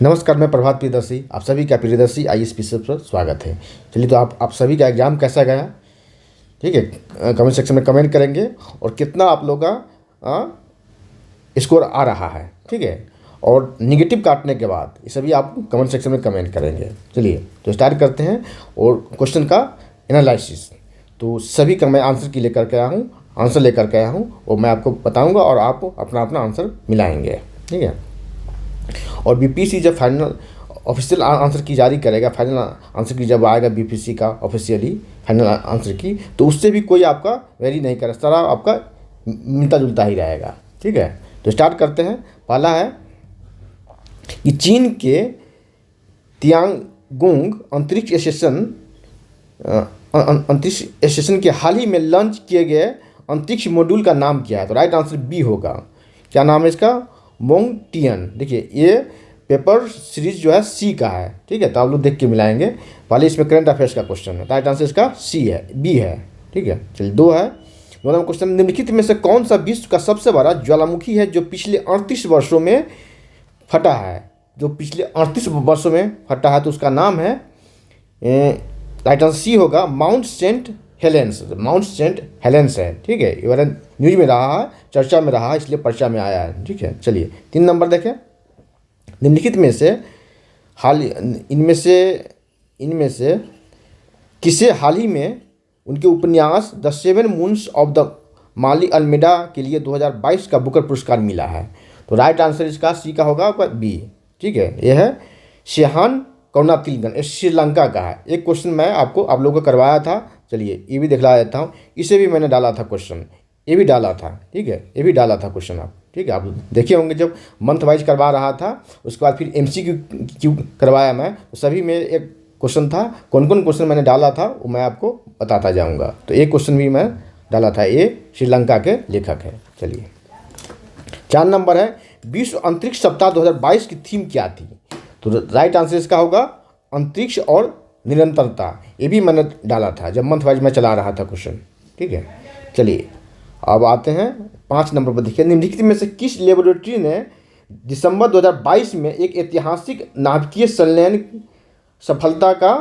नमस्कार, मैं प्रभात प्रियदर्शी, आप सभी का प्रियदर्शी आईएएस पर स्वागत है। चलिए, तो आप सभी का एग्ज़ाम कैसा गया, ठीक है, कमेंट सेक्शन में कमेंट करेंगे और कितना आप लोग का स्कोर आ रहा है, ठीक है। और निगेटिव काटने के बाद ये सभी आप कमेंट सेक्शन में कमेंट करेंगे। चलिए, तो स्टार्ट करते हैं और क्वेश्चन का एनालिसिस। तो सभी का मैं आंसर की लेकर के आया हूँ, आंसर लेकर के आया हूँ और मैं आपको बताऊँगा और आप अपना अपना आंसर मिलाएंगे, ठीक है। और बीपीएससी जब फाइनल ऑफिशियल आंसर की जारी करेगा, फाइनल आंसर की जब आएगा बीपीएससी का ऑफिशियली फाइनल आंसर की, तो उससे भी कोई आपका वेरी नहीं करेगा, सारा आपका मिलता जुलता ही रहेगा, ठीक है। तो स्टार्ट करते हैं। पहला है कि चीन के तियांगोंग अंतरिक्ष स्टेशन के हाल ही में लॉन्च किए गए अंतरिक्ष मॉड्यूल का नाम क्या है? तो राइट आंसर बी होगा। क्या नाम है इसका? मोंगटियन। देखिए, ये पेपर सीरीज जो है सी का है, ठीक है। तो आप लोग देख के मिलाएंगे। पहले इसमें करंट अफेयर्स का क्वेश्चन है, राइट आंसर इसका सी है, बी है, ठीक है। चलिए, दो है। दो नंबर क्वेश्चन, निम्नलिखित में से कौन सा विश्व का सबसे बड़ा ज्वालामुखी है जो पिछले 38 वर्षों में फटा है? जो पिछले 38 वर्षों में फटा है, तो उसका नाम है, राइट आंसर सी होगा, Mount Saint Helens. Mount Saint Helens है, ठीक है। ये वाला न्यूज में रहा है, चर्चा में रहा है, इसलिए पर्चा में आया है, ठीक है। चलिए, 3 नंबर देखें। निम्नलिखित में से इनमें से किसे हाल ही में उनके उपन्यास The 7 Moons of the Maali Almeida के लिए 2022 का बुकर पुरस्कार मिला है? तो राइट आंसर इसका सी का होगा, बी, ठीक है। यह है शेहान करुणातिलकन, श्रीलंका का है। एक क्वेश्चन मैं आप लोगों को करवाया था, चलिए ये भी दिखला देता हूँ। इसे भी मैंने डाला था क्वेश्चन, ये भी डाला था, ठीक है, ये भी डाला था क्वेश्चन आप, ठीक है। आप देखे होंगे जब मंथ वाइज करवा रहा था, उसके बाद फिर MCQ करवाया मैं, तो सभी में एक क्वेश्चन था। कौन कौन क्वेश्चन मैंने डाला था वो मैं आपको बताता जाऊँगा। तो एक क्वेश्चन भी मैं डाला था, ये श्रीलंका के लेखक है। चलिए, 4 नंबर है, विश्व अंतरिक्ष सप्ताह 2022 की थीम क्या थी? तो राइट आंसर इसका होगा अंतरिक्ष और निरंतरता। ये भी मैंने डाला था जब मंथ वाइज मैं चला रहा था क्वेश्चन, ठीक है। चलिए, अब आते हैं 5 नंबर पर। देखिए, निम्नलिखित में से किस लेबोरेटरी ने दिसंबर 2022 में एक ऐतिहासिक नाभिकीय संलयन सफलता का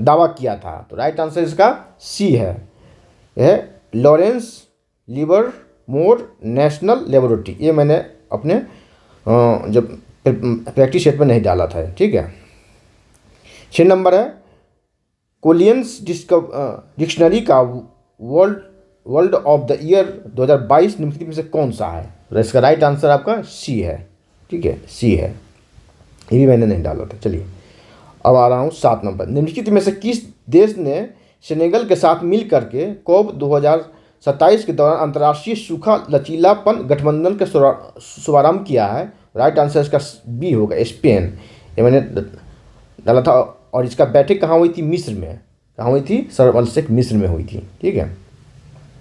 दावा किया था? तो राइट आंसर इसका सी है, यह लॉरेंस लिवरमोर नेशनल लेबोरेटरी। ये मैंने अपने जब प्रैक्टिस सेट में नहीं डाला था, ठीक है। 6 नंबर है, कोलियंस डिक्शनरी का वर्ल्ड ऑफ द ईयर 2022 निम्नलिखित में से कौन सा है? तो इसका राइट आंसर आपका सी है, ठीक है, सी है। ये भी मैंने नहीं डाला था। चलिए, अब आ रहा हूँ 7 नंबर। निम्नलिखित में से किस देश ने सेनेगल के साथ मिल करके कोप 2027 के दौरान अंतर्राष्ट्रीय सूखा लचीलापन गठबंधन का शुभारंभ किया है? राइट आंसर इसका बी होगा, स्पेन। ये मैंने डाला था। और इसका बैठक कहाँ हुई थी? मिस्र में। कहाँ हुई थी? शर्म अल शेख मिस्र में हुई थी, ठीक है।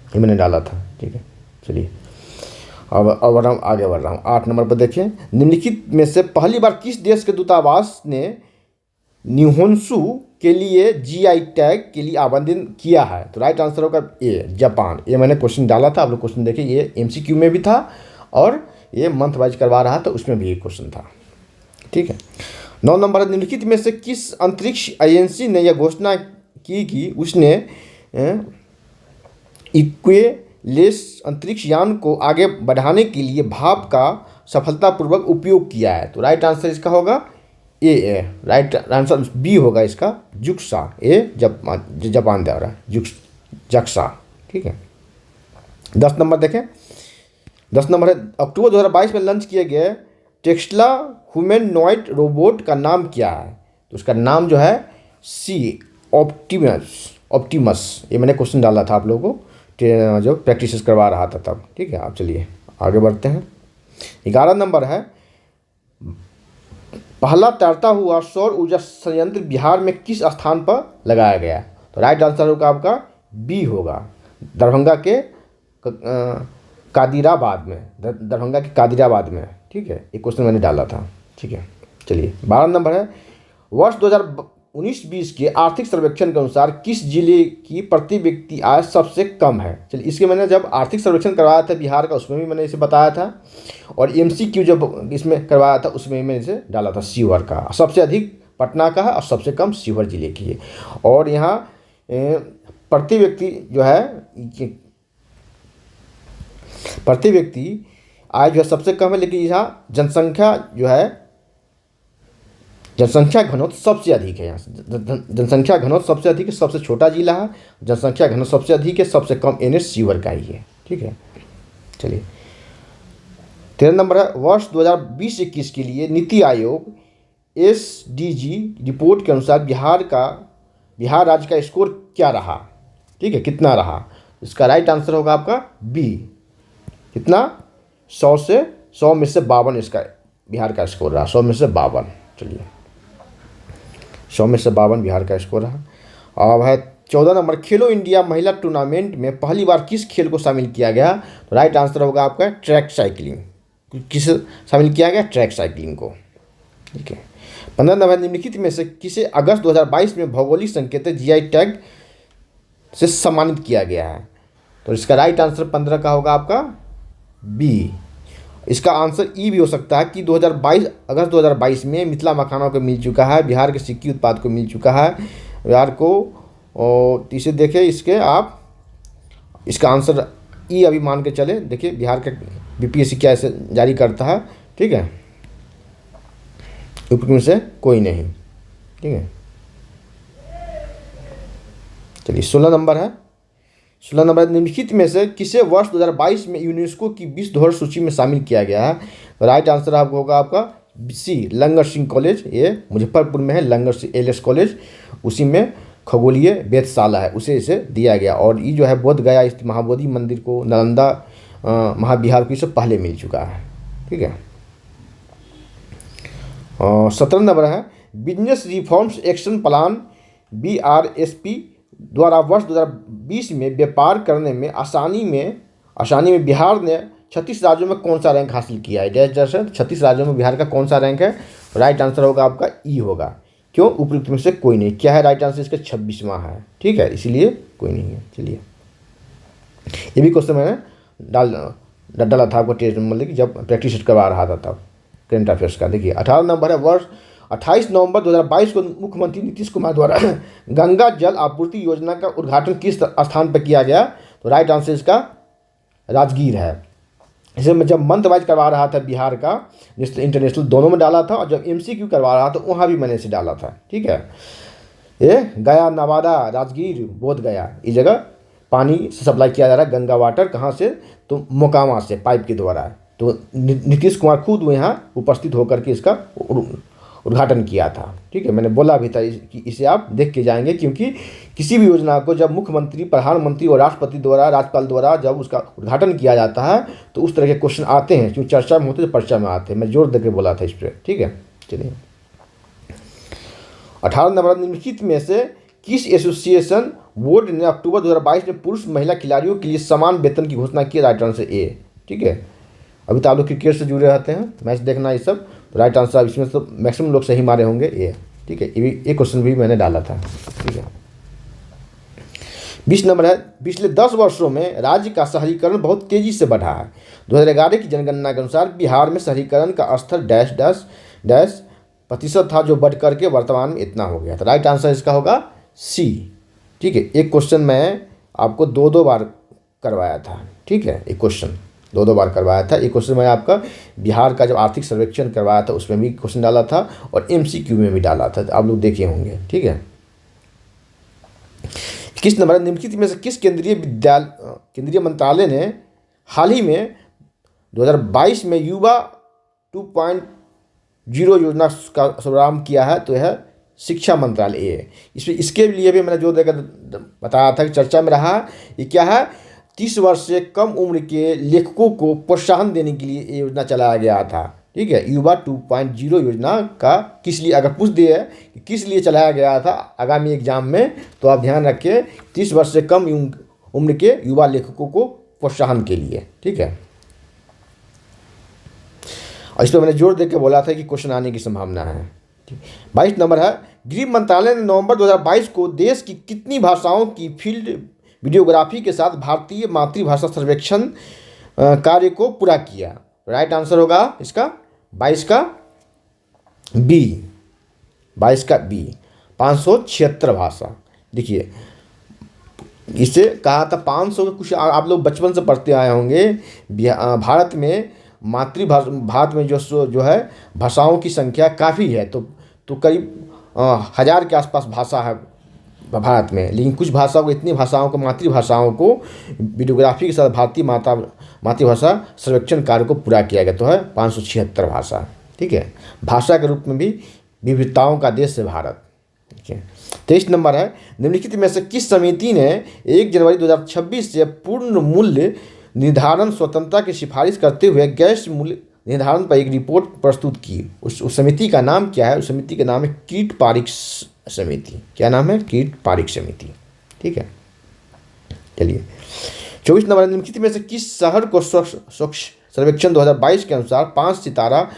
ये मैंने डाला था, ठीक है। चलिए, अब हम आगे बढ़ रहा हूँ। 8 नंबर पर देखिए, निम्नलिखित में से पहली बार किस देश के दूतावास ने निहोन्सू के लिए GI टैग के लिए आवेदन किया है? तो राइट आंसर होगा ए, जापान। ये मैंने क्वेश्चन डाला था, आप लोग क्वेश्चन देखिए, ये MCQ में भी था और ये मंथ वाइज करवा रहा था, उसमें भी एक क्वेश्चन था, ठीक है। 9 नंबर, निम्नलिखित में से किस अंतरिक्ष एजेंसी ने यह घोषणा की कि उसने इक्वेलेस अंतरिक्ष यान को आगे बढ़ाने के लिए भाप का सफलतापूर्वक उपयोग किया है? तो राइट आंसर इसका होगा ए, राइट आंसर बी होगा इसका, जुक्सा। ए जापान द्वारा जक्सा, ठीक है। 10 नंबर देखें। 10 नंबर है, अक्टूबर 2022 में लॉन्च किए गए टेस्ला ह्यूमैनॉइड रोबोट का नाम क्या है? तो उसका नाम जो है सी, ऑप्टिमस। ये मैंने क्वेश्चन डाला था आप लोगों को जो प्रैक्टिस करवा रहा था तब, ठीक है। आप चलिए आगे बढ़ते हैं। 11 नंबर है, पहला तैरता हुआ सौर ऊर्जा संयंत्र बिहार में किस स्थान पर लगाया गया? तो राइट आंसर होगा आपका बी होगा, दरभंगा के कादिराबाद में, दरभंगा के कादिराबाद में, ठीक है। एक क्वेश्चन मैंने डाला था, ठीक है। चलिए, 12 नंबर है, वर्ष 19-20 के आर्थिक सर्वेक्षण के अनुसार किस जिले की प्रति व्यक्ति आय सबसे कम है? चलिए, इसके मैंने जब आर्थिक सर्वेक्षण करवाया था बिहार का उसमें भी मैंने इसे बताया था, और एमसीक्यू जब इसमें करवाया था उसमें मैंने इसे डाला था शिवहर का। सबसे अधिक पटना का है और सबसे कम शिवहर जिले की है। और यहाँ प्रति व्यक्ति जो है, प्रति व्यक्ति आय जो है सबसे कम है, लेकिन यहाँ जनसंख्या जो है, जनसंख्या घनत्व सबसे अधिक है। यहाँ जनसंख्या घनत्व सबसे अधिक है, सबसे छोटा जिला है, जनसंख्या घनत्व सबसे अधिक है, सबसे कम एनएच शिवहर का ही है। ठीक है, चलिए 13 नंबर है, वर्ष 2020-21 के लिए नीति आयोग एसडीजी रिपोर्ट के अनुसार बिहार राज्य का स्कोर क्या रहा? ठीक है, कितना रहा? इसका राइट आंसर होगा आपका बी। कितना? 100 में से 52 इसका बिहार का स्कोर रहा, 100 में से 52। चलिए 100 में से 52 बिहार का स्कोर रहा। अब है 14 नंबर, खेलो इंडिया महिला टूर्नामेंट में पहली बार किस खेल को शामिल किया गया? तो राइट आंसर होगा आपका ट्रैक साइकिलिंग। किस शामिल किया गया? ट्रैक साइकिलिंग को। ठीक है। 15 नंबर, निम्नलिखित में से किसे अगस्त 2022 में भौगोलिक संकेतक जीआई टैग से सम्मानित किया गया है? तो इसका राइट आंसर 15 का होगा आपका बी। इसका आंसर ई भी हो सकता है कि अगस्त 2022 में मिथिला मखाना को मिल चुका है, बिहार के सिक्की उत्पाद को मिल चुका है बिहार को। और इसे देखें, इसके आप इसका आंसर ई अभी मान के चले। देखिए बिहार का बीपीएससी क्या ऐसे जारी करता है। ठीक है, ऊपर में से कोई नहीं। ठीक है, चलिए 16 नंबर है। 16 नंबर, निम्नलिखित में से किसे वर्ष 2022 में यूनेस्को की विश्व धरोहर सूची में शामिल किया गया है? तो राइट आंसर आपको होगा आपका सी, लंगर सिंह कॉलेज। ये मुजफ्फरपुर में है, लंगर सिंह एलएस कॉलेज, उसी में खगोलीय वेधशाला है, उसे इसे दिया गया। और ये जो है बोध गया स्थित महाबोधि मंदिर को, नालंदा महाविहार को इससे पहले मिल चुका है। ठीक है। और 17 नंबर है, business reforms action plan BRSP द्वारा वर्ष 2020 में व्यापार करने में आसानी में बिहार ने 36 राज्यों में कौन सा रैंक हासिल किया है? जैसे 36 राज्यों में बिहार का कौन सा रैंक है? राइट आंसर होगा आपका ई होगा। क्यों? उपयुक्त में से कोई नहीं। क्या है राइट आंसर? इसका 26वां है। ठीक है, इसीलिए कोई नहीं है। चलिए, ये भी क्वेश्चन मैंने डाला था आपको टेस्ट, मतलब कि जब प्रैक्टिस करवा रहा था तब, करंट अफेयर्स का। देखिए 18 नंबर है, वर्ष 28 नवंबर 2022 को मुख्यमंत्री नीतीश कुमार द्वारा गंगा जल आपूर्ति योजना का उद्घाटन किस स्थान पर किया गया? तो राइट आंसर इसका राजगीर है। इसे मैं जब मंथ वाइज करवा रहा था बिहार का, नेशनल इंटरनेशनल दोनों में डाला था, और जब MCQ करवा रहा था वहाँ भी मैंने इसे डाला था। ठीक है, ये गया, नवादा, राजगीर, बोध गया, इस जगह पानी से सप्लाई किया जा रहा है गंगा वाटर। कहाँ से? तो मोकामा से, पाइप के द्वारा। तो नीतीश कुमार खुद यहाँ उपस्थित होकर के इसका उद्घाटन किया था। ठीक है, मैंने बोला भी था कि इसे आप देख के जाएंगे, क्योंकि किसी भी योजना को जब मुख्यमंत्री, प्रधानमंत्री और राष्ट्रपति द्वारा, राज्यपाल द्वारा जब उसका उद्घाटन किया जाता है तो उस तरह के क्वेश्चन आते हैं, क्योंकि चर्चा में होते तो पर्चा में आते हैं। मैं जोर देकर बोला था इस पर। ठीक है, चलिए 18 नंबर, निम्नलिखित में से किस एसोसिएशन बोर्ड ने अक्टूबर 2022 में पुरुष महिला खिलाड़ियों के लिए समान वेतन की घोषणा की? Right answer A. ठीक है, अभी तो आप लोग क्रिकेट से जुड़े रहते हैं, मैच देखना ये सब, तो राइट आंसर इसमें तो मैक्सिमम लोग सही मारे होंगे ये। ठीक है, ये क्वेश्चन भी मैंने डाला था। ठीक है, 20 नंबर है, पिछले 10 वर्षों में राज्य का शहरीकरण बहुत तेजी से बढ़ा है। 2011 की जनगणना के अनुसार बिहार में शहरीकरण का स्तर डैश डैश डैश प्रतिशत था, जो बढ़ करके वर्तमान में इतना हो गया था। राइट आंसर इसका होगा सी। ठीक है, एक क्वेश्चन मैं आपको 2 बार करवाया था। ठीक है, एक क्वेश्चन 2 बार करवाया था। एक क्वेश्चन मैं आपका बिहार का जब आर्थिक सर्वेक्षण करवाया था उसमें भी क्वेश्चन डाला था, और MCQ में भी डाला था, आप लोग देखे होंगे। ठीक है, किस नंबर, निम्नलिखित में से किस केंद्रीय मंत्रालय ने हाल ही में 2022 में युवा 2.0 योजना का शुभारंभ किया है? तो यह शिक्षा मंत्रालय है। इसके लिए भी मैंने जो देकर बताया था कि चर्चा में रहा। ये क्या है? 30 वर्ष से कम उम्र के लेखकों को प्रोत्साहन देने के लिए ये योजना चलाया गया था। ठीक है, युवा 2.0 योजना का किस लिए, अगर पूछ दिए कि किस लिए चलाया गया था आगामी एग्जाम में, तो आप ध्यान रखें 30 वर्ष से कम उम्र के युवा लेखकों को प्रोत्साहन के लिए। ठीक है, और इस पर मैंने जोर देकर बोला था कि क्वेश्चन आने की संभावना है। 22 नंबर है, गृह मंत्रालय ने नवंबर 2022 को देश की कितनी भाषाओं की फील्ड वीडियोग्राफी के साथ भारतीय मातृभाषा सर्वेक्षण कार्य को पूरा किया? राइट आंसर होगा इसका 22 का बी, 22 का बी, 576 भाषा। देखिए इसे कहा था 500 के, कुछ आप लोग बचपन से पढ़ते आए होंगे। भारत में मातृभाषा, भारत में जो है भाषाओं की संख्या काफ़ी है, तो करीब 1000 के आसपास भाषा है भारत में। लेकिन कुछ भाषाओं को, इतनी भाषाओं को, मातृभाषाओं को वीडियोग्राफी के साथ भारतीय मातृभाषा सर्वेक्षण कार्य को पूरा किया गया, तो है 576 भाषा। ठीक है, भाषा के रूप में भी विविधताओं का देश है भारत। ठीक है, 23 नंबर है, निम्नलिखित में से किस समिति ने 1 जनवरी 2026 से पूर्ण मूल्य निर्धारण स्वतंत्रता की सिफारिश करते हुए गैस मूल्य निर्धारण पर एक रिपोर्ट प्रस्तुत की? उस समिति का नाम क्या है? उस समिति का नाम है कीट पारिक समिति। क्या नाम है? कीट पारिक समिति। ठीक है, चलिए 24 नंबर, निम्नलिखित में से किस शहर को स्वच्छ सर्वेक्षण 2022 के अनुसार 5 सितारा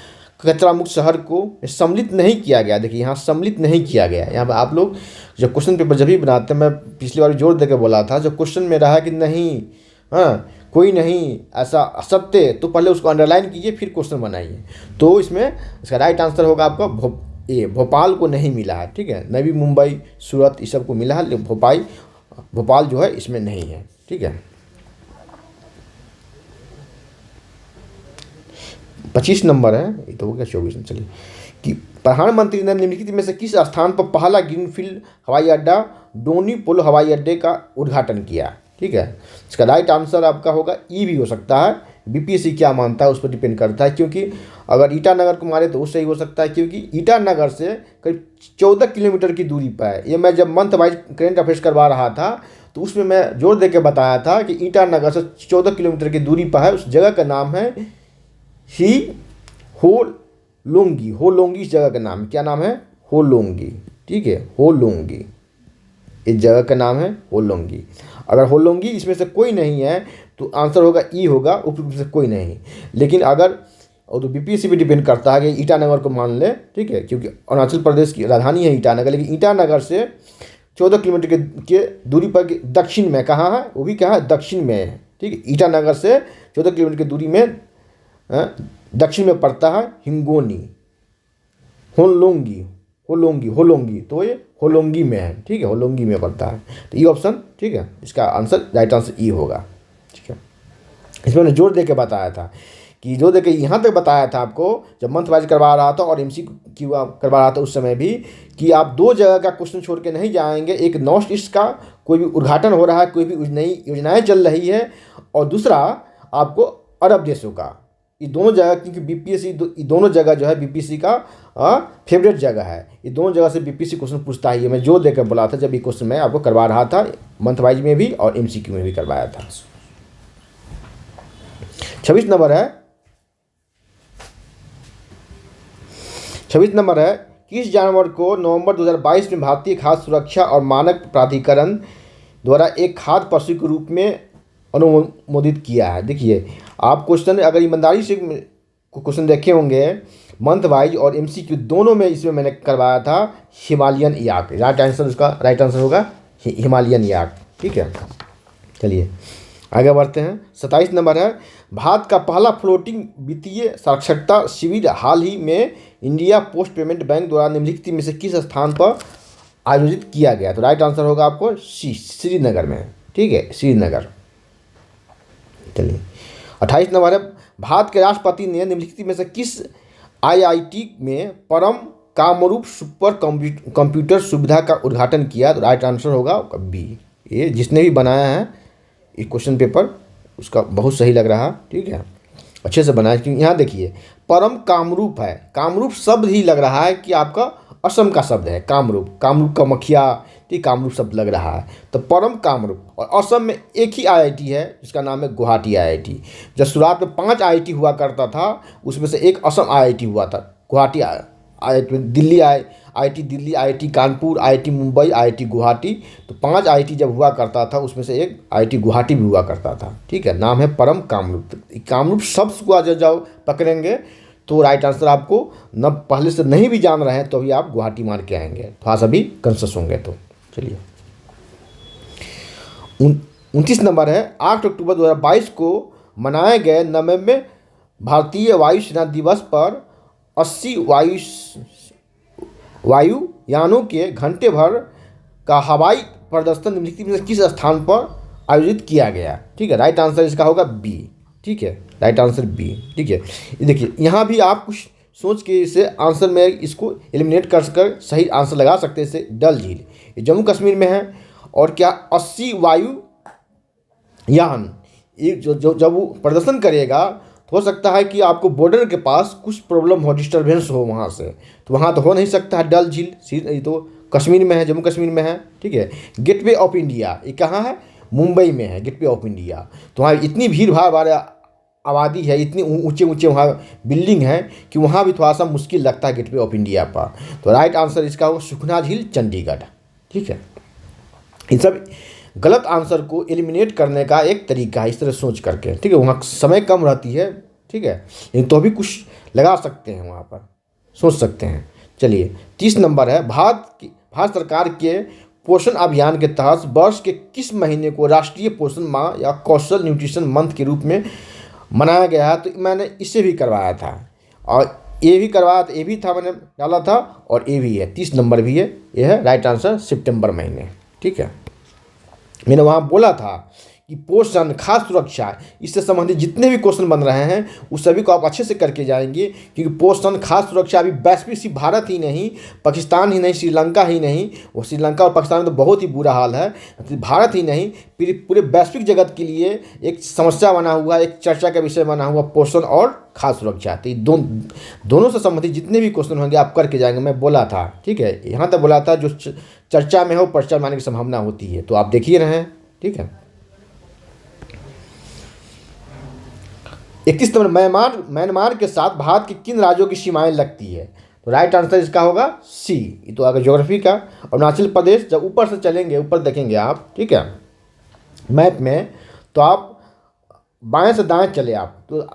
कचरा मुक्त शहर को सम्मिलित नहीं किया गया? देखिए यहाँ सम्मिलित नहीं किया गया। यहाँ पर आप लोग जब क्वेश्चन पेपर जब भी बनाते हैं, मैं पिछली बार जोर देकर बोला था, जब क्वेश्चन में रहा कि नहीं, हाँ कोई नहीं ऐसा असत्य, तो पहले उसको अंडरलाइन कीजिए फिर क्वेश्चन बनाइए। तो इसमें इसका राइट आंसर होगा आपका भोपाल को नहीं मिला है। ठीक है, नवी मुंबई, सूरत इस सब को मिला है, लेकिन भोपाल जो है इसमें नहीं है। ठीक है, 25 नंबर है, ये तो हो गया 24 में। चलिए कि प्रधानमंत्री ने निम्नलिखित में से किस स्थान पर पहला ग्रीनफील्ड हवाई अड्डा डोनी पोलो हवाई अड्डे का उद्घाटन किया? ठीक है, इसका राइट आंसर आपका होगा ई भी हो सकता है। बीपीएससी क्या मानता है उस पर डिपेंड करता है, क्योंकि अगर ईटानगर को मारे तो वो सही हो सकता है, क्योंकि ईटानगर से करीब 14 किलोमीटर की दूरी पर है। ये मैं जब मंथ वाइज करेंट अफेयर्स करवा रहा था तो उसमें मैं जोर दे के बताया था कि ईटानगर से 14 किलोमीटर की दूरी पर है। उस जगह का नाम है होलोंगी। होलोंगी इस जगह का नाम, क्या नाम है? होलोंगी। ठीक है, होलोंगी इस जगह का नाम है, होलोंगी। अगर होलोंगी इसमें से कोई नहीं है तो आंसर होगा ई होगा, उपयुक्त से कोई नहीं। लेकिन अगर, और तो बीपीएससी भी डिपेंड करता है कि ईटानगर को मान ले। ठीक है, क्योंकि अरुणाचल प्रदेश की राजधानी है ईटानगर, लेकिन ईटानगर से 14 किलोमीटर के दूरी पर दक्षिण में कहाँ है? वो भी क्या है? दक्षिण में है। ठीक है, ईटानगर से 14 किलोमीटर की दूरी में दक्षिण में पड़ता है हिंगोनी। होलोंगी, होलोंगी, होलोंगी, तो ये होलोंगी में है। ठीक है, होलोंगी में पड़ता है, तो ई ऑप्शन। ठीक है, इसका आंसर राइट आंसर ई होगा। ठीक है, इसमें मैंने जोर दे के बताया था कि जो देखे यहाँ तक बताया था आपको जब मंथ वाइज करवा रहा था और MCQ करवा रहा था उस समय भी, कि आप 2 जगह का क्वेश्चन छोड़ के नहीं जाएंगे। एक नॉर्थ ईस्ट का कोई भी उद्घाटन हो रहा है, कोई भी नई योजनाएं चल रही है, और दूसरा आपको अरब देशों का। ये दोनों जगह, क्योंकि बीपीएससी ये दोनों जगह जो है बीपीएससी का फेवरेट जगह है। ये दोनों जगह से बीपीएससी क्वेश्चन पूछता है। ये मैं जोर देकर बोला था जब ये क्वेश्चन मैं आपको करवा रहा था, मंथ वाइज में भी और MCQ में भी करवाया था। 26 नंबर है, 26 नंबर है, किस जानवर को नवंबर 2022 में भारतीय खाद्य सुरक्षा और मानक प्राधिकरण द्वारा एक खाद्य पशु के रूप में अनुमोदित किया है? देखिए आप क्वेश्चन अगर ईमानदारी से क्वेश्चन देखे होंगे मंथ वाइज और MCQ दोनों में, इसमें मैंने करवाया था हिमालयन याक। राइट आंसर, उसका राइट आंसर होगा हिमालयन याक। ठीक है, चलिए आगे बढ़ते हैं। 27 नंबर है, भारत का पहला फ्लोटिंग वित्तीय साक्षरता शिविर हाल ही में इंडिया पोस्ट पेमेंट बैंक द्वारा निम्नलिखित में से किस स्थान पर आयोजित किया गया? तो राइट आंसर होगा आपको श्रीनगर में। ठीक है, श्रीनगर। चलिए 28 नंबर है, भारत के राष्ट्रपति ने निम्नलिखित में से किस IIT में परम कामरूप सुपर कंप्यूटर सुविधा का उद्घाटन किया? तो राइट आंसर होगा बी। ये जिसने भी बनाया है ये क्वेश्चन पेपर उसका बहुत सही लग रहा। ठीक है, अच्छे से बनाया, क्योंकि यहाँ देखिए परम कामरूप है। कामरूप शब्द ही लग रहा है कि आपका असम का शब्द है कामरूप, कामरूप का मखिया। ठीक, कामरूप शब्द लग रहा है, तो परम कामरूप। और असम में एक ही IIT है जिसका नाम है गुवाहाटी IIT। जब शुरुआत में 5 IIT हुआ करता था, उसमें से एक असम IIT हुआ था, Guwahati IIT। Delhi IIT Delhi, IIT Kanpur, IIT Mumbai, IIT Guwahati. तो 5 IIT जब हुआ करता था उसमें से एक IIT गुवाहाटी भी हुआ करता था। ठीक है, नाम है परम कामरूप। कामरूप शब्द को आज जाओ पकड़ेंगे तो राइट आंसर आपको न पहले से नहीं भी जान रहे हैं तो भी आप गुवाहाटी मान के आएंगे, थोड़ा सा भी कंसेस होंगे तो। चलिए 29 नंबर है, 8 अक्टूबर 2022 को मनाए गए 90वें भारतीय वायुसेना दिवस पर 80 वायुयानों के घंटे भर का हवाई प्रदर्शन निम्नलिखित में से किस स्थान पर आयोजित किया गया। ठीक है, राइट आंसर इसका होगा बी। ठीक है, राइट आंसर बी। ठीक है, देखिए यहाँ भी आप कुछ सोच के इसे आंसर में इसको एलिमिनेट कर सही आंसर लगा सकते हैं। इसे डल झील, ये जम्मू कश्मीर में है। और क्या 80 वायुयान ये जब वो प्रदर्शन करेगा तो हो सकता है कि आपको बॉर्डर के पास कुछ प्रॉब्लम हो, डिस्टर्बेंस हो वहाँ से, तो वहाँ तो हो नहीं सकता है। डल झील ये तो कश्मीर में है, जम्मू कश्मीर में है। ठीक है, गेटवे ऑफ इंडिया ये कहाँ है, मुंबई में है गेटवे ऑफ इंडिया। तो वहाँ इतनी भीड़ भाड़ वाले आबादी है, इतनी ऊंचे ऊंचे वहाँ बिल्डिंग है कि वहाँ भी थोड़ा सा मुश्किल लगता है गेटवे ऑफ इंडिया पर। तो राइट आंसर इसका होगा सुखना झील, चंडीगढ़। ठीक है, इन सब गलत आंसर को एलिमिनेट करने का एक तरीका है, इस तरह सोच करके। ठीक है, वहाँ समय कम रहती है। ठीक है, लेकिन तो भी कुछ लगा सकते हैं, वहाँ पर सोच सकते हैं। चलिए 30 नंबर है, भारत सरकार के पोषण अभियान के तहत वर्ष के किस महीने को राष्ट्रीय पोषण माह या कौशल न्यूट्रिशन मंथ के रूप में मनाया गया है। तो मैंने इसे भी करवाया था और ये भी करवाया था, ये भी था मैंने डाला था और ये भी है, 30 नंबर भी है। ये है राइट आंसर सितंबर महीने। ठीक है, मैंने वहाँ बोला था कि पोषण, खाद्य सुरक्षा, इससे संबंधित जितने भी क्वेश्चन बन रहे हैं उस सभी को आप अच्छे से करके जाएंगे, क्योंकि पोषण, खाद्य सुरक्षा अभी वैश्विक सिर्फ भारत ही नहीं, पाकिस्तान ही नहीं, श्रीलंका ही नहीं, वो श्रीलंका और पाकिस्तान में तो बहुत ही बुरा हाल है, भारत ही नहीं पूरे वैश्विक जगत के लिए एक समस्या बना हुआ, एक चर्चा का विषय बना हुआ पोषण और खाद्य सुरक्षा। तो दोनों से संबंधित जितने भी क्वेश्चन होंगे आप करके जाएंगे, मैं बोला था। ठीक है, यहाँ तक बोला था जो चर्चा में हो पर्चा में आने की संभावना होती है, तो आप देखिए रहे हैं। ठीक है, 31 नंबर, म्यांमार के साथ भारत के किन राज्यों की सीमाएं लगती है। तो राइट आंसर इसका होगा सी। ये तो आगे ज्योग्राफी का। अरुणाचल प्रदेश, जब ऊपर से चलेंगे, ऊपर देखेंगे आप, ठीक है, मैप में, तो आप बाएं से दाएं चले आप तो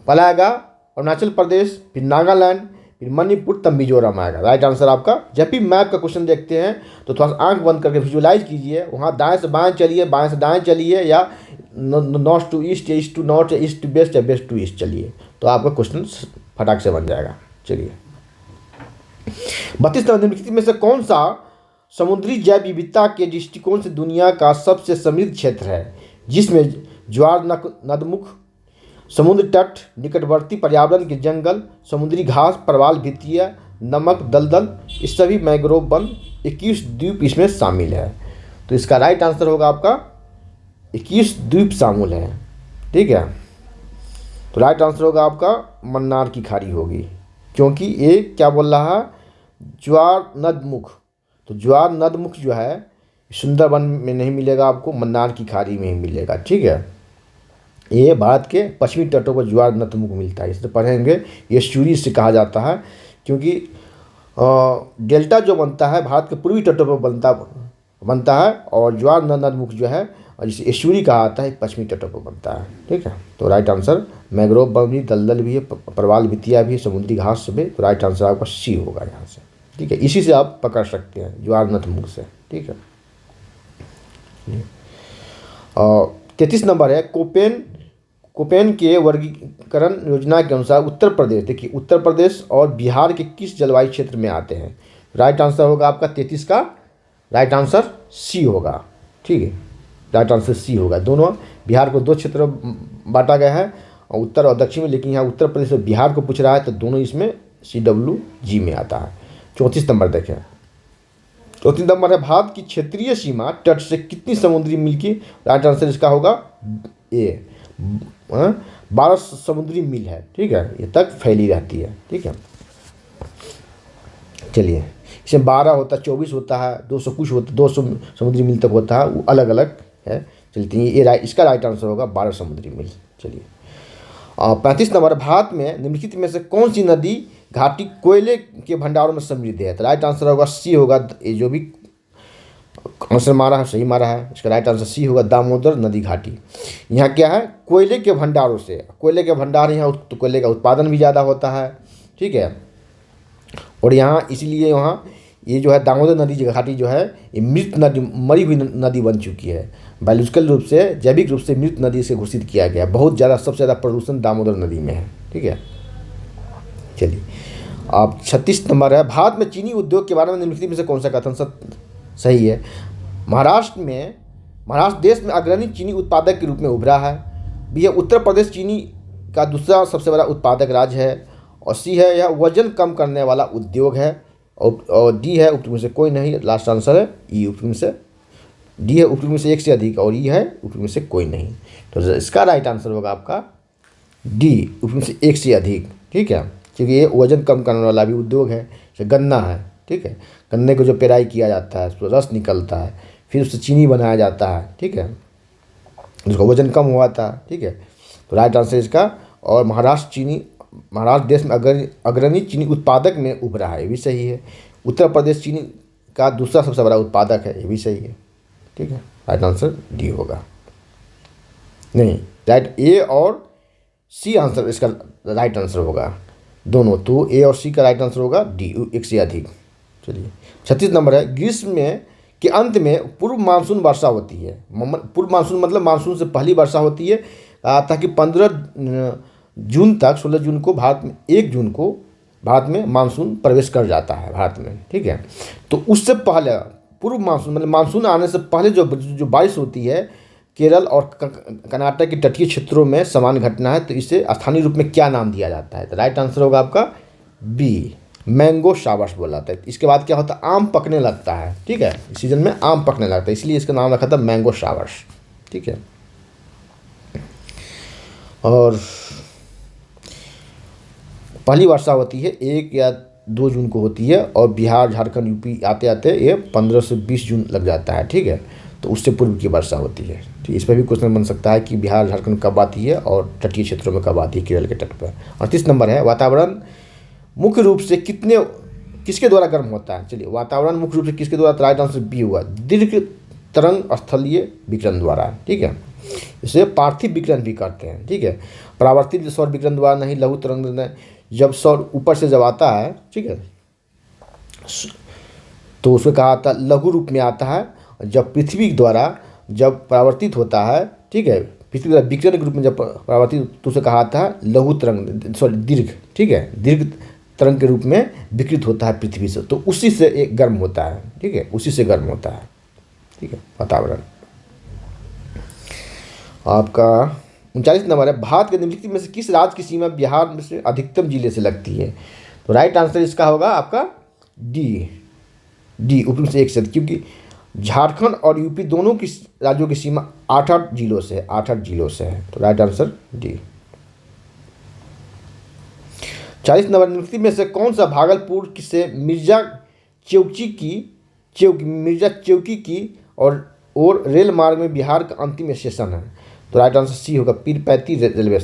पहला आएगा अरुणाचल प्रदेश, फिर नागालैंड, फिर मणिपुर, तब मिजोरम आएगा। राइट आंसर आपका। जब भी मैप का क्वेश्चन देखते हैं तो थोड़ा सा आंख बंद करके विजुअलाइज कीजिए, वहाँ दाएं से बाएं चलिए, बाएं से दाएं चलिए, या नॉर्थ टू ईस्ट, या ईस्ट टू नॉर्थ, या ईस्ट टू वेस्ट, या वेस्ट टू ईस्ट चलिए, तो आपका क्वेश्चन फटाक से बन जाएगा। चलिए 32 निम्नलिखित में से कौन सा समुद्री जैव विविधता के दृष्टिकोण से दुनिया का सबसे समृद्ध क्षेत्र है, जिसमें ज्वार नदमुख, समुद्र तट, निकटवर्ती पर्यावरण के जंगल, समुद्री घास, प्रवाल भित्तियाँ, नमक, दलदल, इस सभी मैंग्रोव वन, 21 द्वीप इसमें शामिल है। तो इसका राइट आंसर होगा आपका 21 द्वीप शामिल है। ठीक है, तो राइट आंसर होगा आपका मन्नार की खाड़ी होगी, क्योंकि ये क्या बोल रहा है, ज्वार नदमुख। तो ज्वार नदमुख जो है सुंदरबन में नहीं मिलेगा आपको, मन्नार की खाड़ी में ही मिलेगा। ठीक है, ये भारत के पश्चिमी तटों पर ज्वार नदमुख मिलता है, इससे पढ़ेंगे। ये एस्चुरी से कहा जाता है, क्योंकि डेल्टा जो बनता है भारत के पूर्वी तटों पर बनता है, और ज्वार नदमुख जो है जिसे एस्चुरी कहा जाता है पश्चिमी तटों पर बनता है। ठीक है, तो राइट आंसर मैंग्रोव वन भी, दलदल भी है, प्रवाल भित्तियाँ भी, समुद्री घास भी। तो राइट आंसर आपका सी होगा यहाँ से। ठीक है, इसी से आप पकड़ सकते हैं, ज्वार नदमुख से। ठीक है, और 33 नंबर है, कोपेन के वर्गीकरण योजना के अनुसार उत्तर प्रदेश, देखिए उत्तर प्रदेश और बिहार के किस जलवायु क्षेत्र में आते हैं। राइट आंसर होगा आपका 33 का राइट आंसर सी होगा। ठीक है, राइट आंसर सी होगा। दोनों बिहार को 2 क्षेत्रों में बांटा गया है, उत्तर और दक्षिण में, लेकिन यहाँ उत्तर प्रदेश और बिहार को पूछ रहा है, तो दोनों इसमें CWG में आता है। 34 नंबर देखें, 34 नंबर है, भारत की क्षेत्रीय सीमा तट से कितनी समुद्री मील की। राइट आंसर इसका होगा ए, 12 समुद्री मील है। ठीक है, ये तक फैली रहती है। ठीक है, चलिए इसमें 12 होता है, 24 होता है, 200 कुछ होता है, 200 समुद्री मील तक होता है, वो अलग अलग है। चलते हैं, ये इसका राइट आंसर होगा 12 समुद्री मील। चलिए 35 नंबर, भारत में निम्नलिखित में से कौन सी नदी घाटी कोयले के भंडारों में समृद्ध है। तो राइट आंसर होगा सी होगा, ये जो भी आंसर मारा है, सही मारा है। इसका राइट आंसर सी होगा, दामोदर नदी घाटी। यहाँ क्या है, कोयले के भंडारों से, कोयले के भंडार यहाँ तो कोयले का उत्पादन भी ज़्यादा होता है, ठीक है। और यहाँ इसीलिए वहाँ ये जो है दामोदर नदी घाटी जो है ये मृत नदी, मरी हुई नदी बन चुकी है। बायोलॉजिकल रूप से, जैविक रूप से मृत नदी से घोषित किया गया। बहुत ज़्यादा, सबसे ज़्यादा प्रदूषण दामोदर नदी में है, ठीक है। चलिए अब 36 नंबर है, भारत में चीनी उद्योग के बारे में निम्नलिखित में से कौन सा कथन सही है। महाराष्ट्र देश में अग्रणी चीनी उत्पादक के रूप में उभरा है। बी है, उत्तर प्रदेश चीनी का दूसरा सबसे बड़ा उत्पादक राज्य है। और सी है, यह वजन कम करने वाला उद्योग है। और डी है, उपयुक्त में से कोई नहीं। लास्ट आंसर है ई, उपयुक्त में से डी है, उपयुक्त में से एक से अधिक, और ई है उपयुक्त में से कोई नहीं। तो इसका राइट आंसर होगा आपका डी, उपयुक्त में से एक से अधिक, ठीक है। क्योंकि ये वजन कम करने वाला भी उद्योग है। जैसे गन्ना है, ठीक है, गन्ने को जो पेराई किया जाता है, उसको रस निकलता है, फिर उससे चीनी बनाया जाता है, ठीक है, उसका वजन कम हुआ था, ठीक है। तो राइट आंसर इसका। और महाराष्ट्र देश में अग्रणी चीनी उत्पादक में उभरा है, ये भी सही है। उत्तर प्रदेश चीनी का दूसरा सबसे बड़ा उत्पादक है, ये भी सही है, ठीक है। राइट आंसर डी होगा। नहीं, राइट ए और सी आंसर इसका राइट आंसर होगा दोनों। तो ए और सी का राइट आंसर होगा डी, एक से अधिक। चलिए 36 नंबर है, ग्रीष्म में के अंत में पूर्व मानसून वर्षा होती है। पूर्व मानसून मतलब मानसून से पहली वर्षा होती है, ताकि 15 जून तक, 16 जून को भारत में, 1 जून को भारत में मानसून प्रवेश कर जाता है भारत में, ठीक है। तो उससे पहले पूर्व मानसून मतलब मानसून आने से पहले जो बारिश होती है, केरल और कर्नाटक के तटीय क्षेत्रों में सामान्य घटना है। तो इसे स्थानीय रूप में क्या नाम दिया जाता है। तो राइट आंसर होगा आपका बी, मैंगो शावर्स बोला जाता है। इसके बाद क्या होता है, आम पकने लगता है, ठीक है, इस सीजन में आम पकने लगता है, इसलिए इसका नाम रखा था मैंगो शावर्स, ठीक है। और पहली वर्षा होती है 1 या 2 जून को होती है, और बिहार, झारखंड, यूपी आते आते ये 15 से 20 जून लग जाता है, ठीक है। तो उससे पूर्व की वर्षा होती है, ठीक। इस पर भी क्वेश्चन बन सकता है कि बिहार, झारखंड कब आती है और तटीय क्षेत्रों में कब आती है, केरल के तट पर। 38 नंबर है, वातावरण मुख्य रूप से किसके द्वारा गर्म होता है। चलिए, वातावरण मुख्य रूप से किसके द्वारा, राइट आंसर बी हुआ, दीर्घ तरंग स्थलीय विकिरण द्वारा, ठीक है। इसे पार्थिव विकिरण भी करते हैं, ठीक है। परावर्तित सौर विकिरण द्वारा नहीं, लघु तरंग, जब सौर ऊपर से जब आता है, ठीक है, तो उसको कहा आता लघु रूप में आता है। जब पृथ्वी द्वारा जब परावर्तित होता है, ठीक है, पृथ्वी द्वारा विकिरण के रूप में जब परावर्तित, तो उसे कहा आता है लघु तरंग, सॉरी दीर्घ, ठीक है, दीर्घ तरंग के रूप में विकृत होता है पृथ्वी से। तो उसी से एक गर्म होता है, ठीक है, उसी से गर्म होता है, ठीक है, वातावरण। आपका 39 नंबर है, भारत के निम्नलिखित में से किस राज्य की सीमा बिहार में से अधिकतम जिले से लगती है। तो राइट आंसर इसका होगा आपका डी, उपयुक्त से एक से, क्योंकि झारखंड और यूपी दोनों की राज्यों की सीमा 8-8 जिलों से है, 8-8 जिलों से है। तो राइट आंसर डी। 40 नंबर, निम्नलिखित में से कौन सा भागलपुर से मिर्जा चौकी की और रेल मार्ग में बिहार का अंतिम स्टेशन है। तो राइट आंसर सी होगा, Pirpainti railway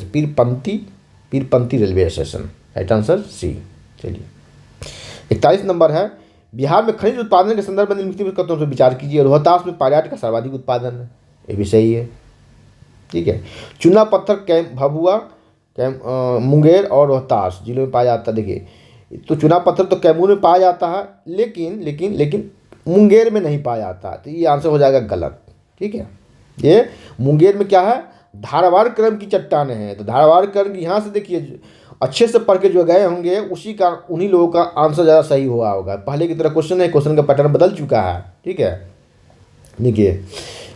station, right answer C. चलिए 41 नंबर है, बिहार में खनिज उत्पादन के संदर्भ में निम्नलिखित में कथनों से विचार कीजिए। रोहतास में पायराइट का सर्वाधिक उत्पादन है, ये भी सही है, ठीक है। चूना पत्थर भभुआ, मुंगेर और रोहतास जिलों में पाया जाता है। देखिए, तो चूना पत्थर तो कैमूर में पाया जाता है, लेकिन मुंगेर में नहीं पाया जाता। तो ये आंसर हो जाएगा गलत, ठीक है। ये मुंगेर में क्या है, धारवाड़ क्रम की चट्टानें हैं। तो धारवाड़ क्रम यहाँ से देखिए, अच्छे से पढ़ के जो गए होंगे उन्हीं लोगों का आंसर ज़्यादा सही हुआ होगा। पहले की तरह क्वेश्चन है, क्वेश्चन का पैटर्न बदल चुका है, ठीक है। देखिए,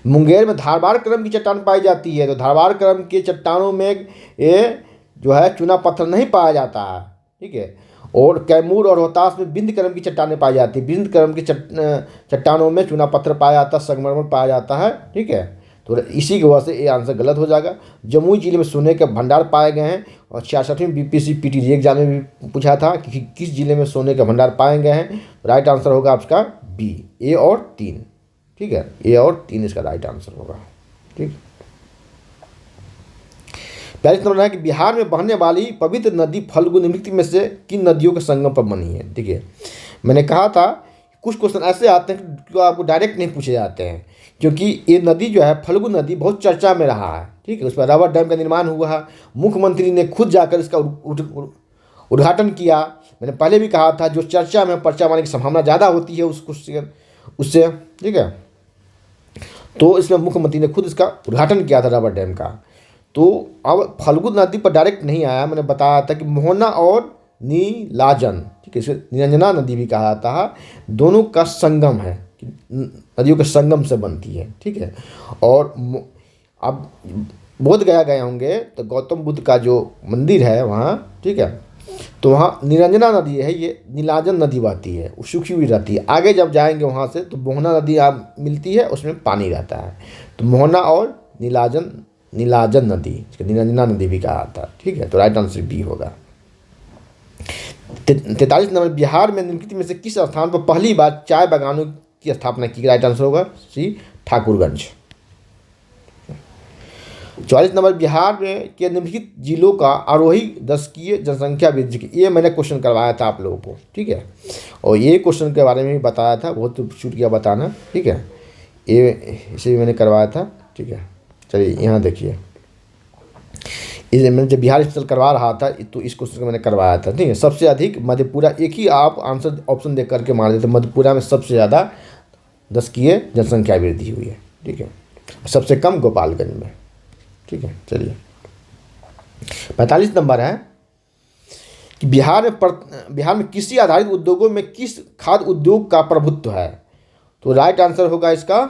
मुंगेर में धारवाड़ क्रम की चट्टान पाई जाती है। तो धारवाड़ क्रम के चट्टानों में ये जो है चूना पत्थर नहीं पाया जाता है, ठीक है। और कैमूर और रोहतास में बिंद क्रम की चट्टानें पाई जाती है। बिंद क्रम की चट्टानों में चूना पत्थर पाया जाता है, संगमरमर पाया जाता है, ठीक है। तो इसी की वजह से ये आंसर गलत हो जाएगा। जमुई जिले में सोने के भंडार पाए गए हैं। और 66वें बीपीएससी पीटी एग्जाम में भी पूछा था कि किस जिले में सोने के भंडार पाए गए हैं। राइट आंसर होगा आपका बी, ए और 3, ठीक है, ए और 3 इसका राइट आंसर होगा, ठीक। 42 नंबर है कि बिहार में बहने वाली पवित्र नदी फल्गु निम्नलिखित में से किन नदियों के संगम पर बनी है। देखिए, मैंने कहा था कुछ क्वेश्चन ऐसे आते हैं जो आपको डायरेक्ट नहीं पूछे जाते हैं, क्योंकि ये नदी जो है फल्गु नदी बहुत चर्चा में रहा है। ठीक है, उस पर रबर डैम का निर्माण हुआ है, मुख्यमंत्री ने खुद जाकर इसका उद्घाटन किया। मैंने पहले भी कहा था जो चर्चा में पर्चा मारने की संभावना ज़्यादा होती है उससे। ठीक है, तो इसमें मुख्यमंत्री ने खुद इसका उद्घाटन किया था रबर डैम का। तो अब फल्गु नदी पर डायरेक्ट नहीं आया, मैंने बताया था कि मोहना और नीलाजन, ठीक है, इसे निरंजना नदी भी कहा जाता है, दोनों का संगम है, नदियों के संगम से बनती है। ठीक है, और अब बोध गया गए होंगे तो गौतम बुद्ध का जो मंदिर है वहाँ, ठीक है, तो वहाँ निरंजना नदी है, ये नीलाजन नदी बहती है, वो सूखी हुई रहती है। आगे जब जाएंगे वहाँ से तो मोहना नदी आप मिलती है, उसमें पानी रहता है। तो मोहना और नीलाजन नदी, निरंजना नदी भी कहा था। ठीक है, तो राइट आंसर बी होगा। 43 नंबर, बिहार में निम्नलिखित में से किस स्थान पर पहली बार चाय बागानों की स्थापना की? राइट आंसर होगा सी, ठाकुरगंज। 44 नंबर, बिहार में के निम्नलिखित जिलों का आरोही दशकीय जनसंख्या वृद्धि की, ये मैंने क्वेश्चन करवाया था आप लोगों को। ठीक है, और ये क्वेश्चन के बारे में भी बताया था, बहुत छूट गया बताना। ठीक है, ये इसे भी मैंने करवाया था। ठीक है, चलिए यहाँ देखिए, इसे मैंने जब बिहार स्पेशल करवा रहा था तो इस क्वेश्चन को मैंने करवाया था। ठीक है, सबसे अधिक मधेपुरा, एक ही आप आंसर ऑप्शन देख करके मार देते, मधेपुरा में सबसे ज़्यादा दशकीय जनसंख्या वृद्धि हुई है। ठीक है, सबसे कम गोपालगंज में। ठीक है, चलिए 45 नंबर है कि बिहार में कृषि आधारित उद्योगों में किस खाद्य उद्योग का प्रभुत्व है? तो राइट आंसर होगा इसका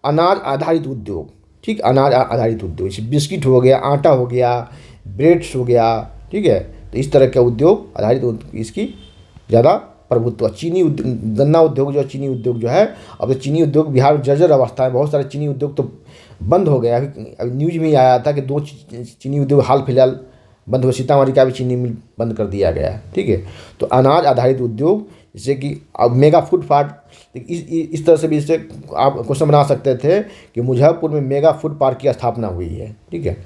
अनाज आधारित उद्योग। ठीक, अनाज आधारित उद्योग, जैसे बिस्किट हो गया, आटा हो गया, ब्रेड्स हो गया। ठीक है, तो इस तरह के उद्योग आधारित इसकी ज़्यादा प्रभुत्व। चीनी गन्ना उद्योग जो, चीनी उद्योग जो है, अब तो चीनी उद्योग बिहार में जर्जर अवस्था है, बहुत सारे चीनी उद्योग तो बंद हो गया। अभी न्यूज में आया था कि 2 चीनी उद्योग हाल फिलहाल बंद हुए, सीतामढ़ी का भी चीनी मिल बंद कर दिया गया है। ठीक है, तो अनाज आधारित उद्योग, जैसे कि अब मेगा फूड पार्क, इस तरह से भी इससे आप क्वेश्चन बना सकते थे कि मुजफ्फरपुर में मेगा फूड पार्क की स्थापना हुई है। ठीक है,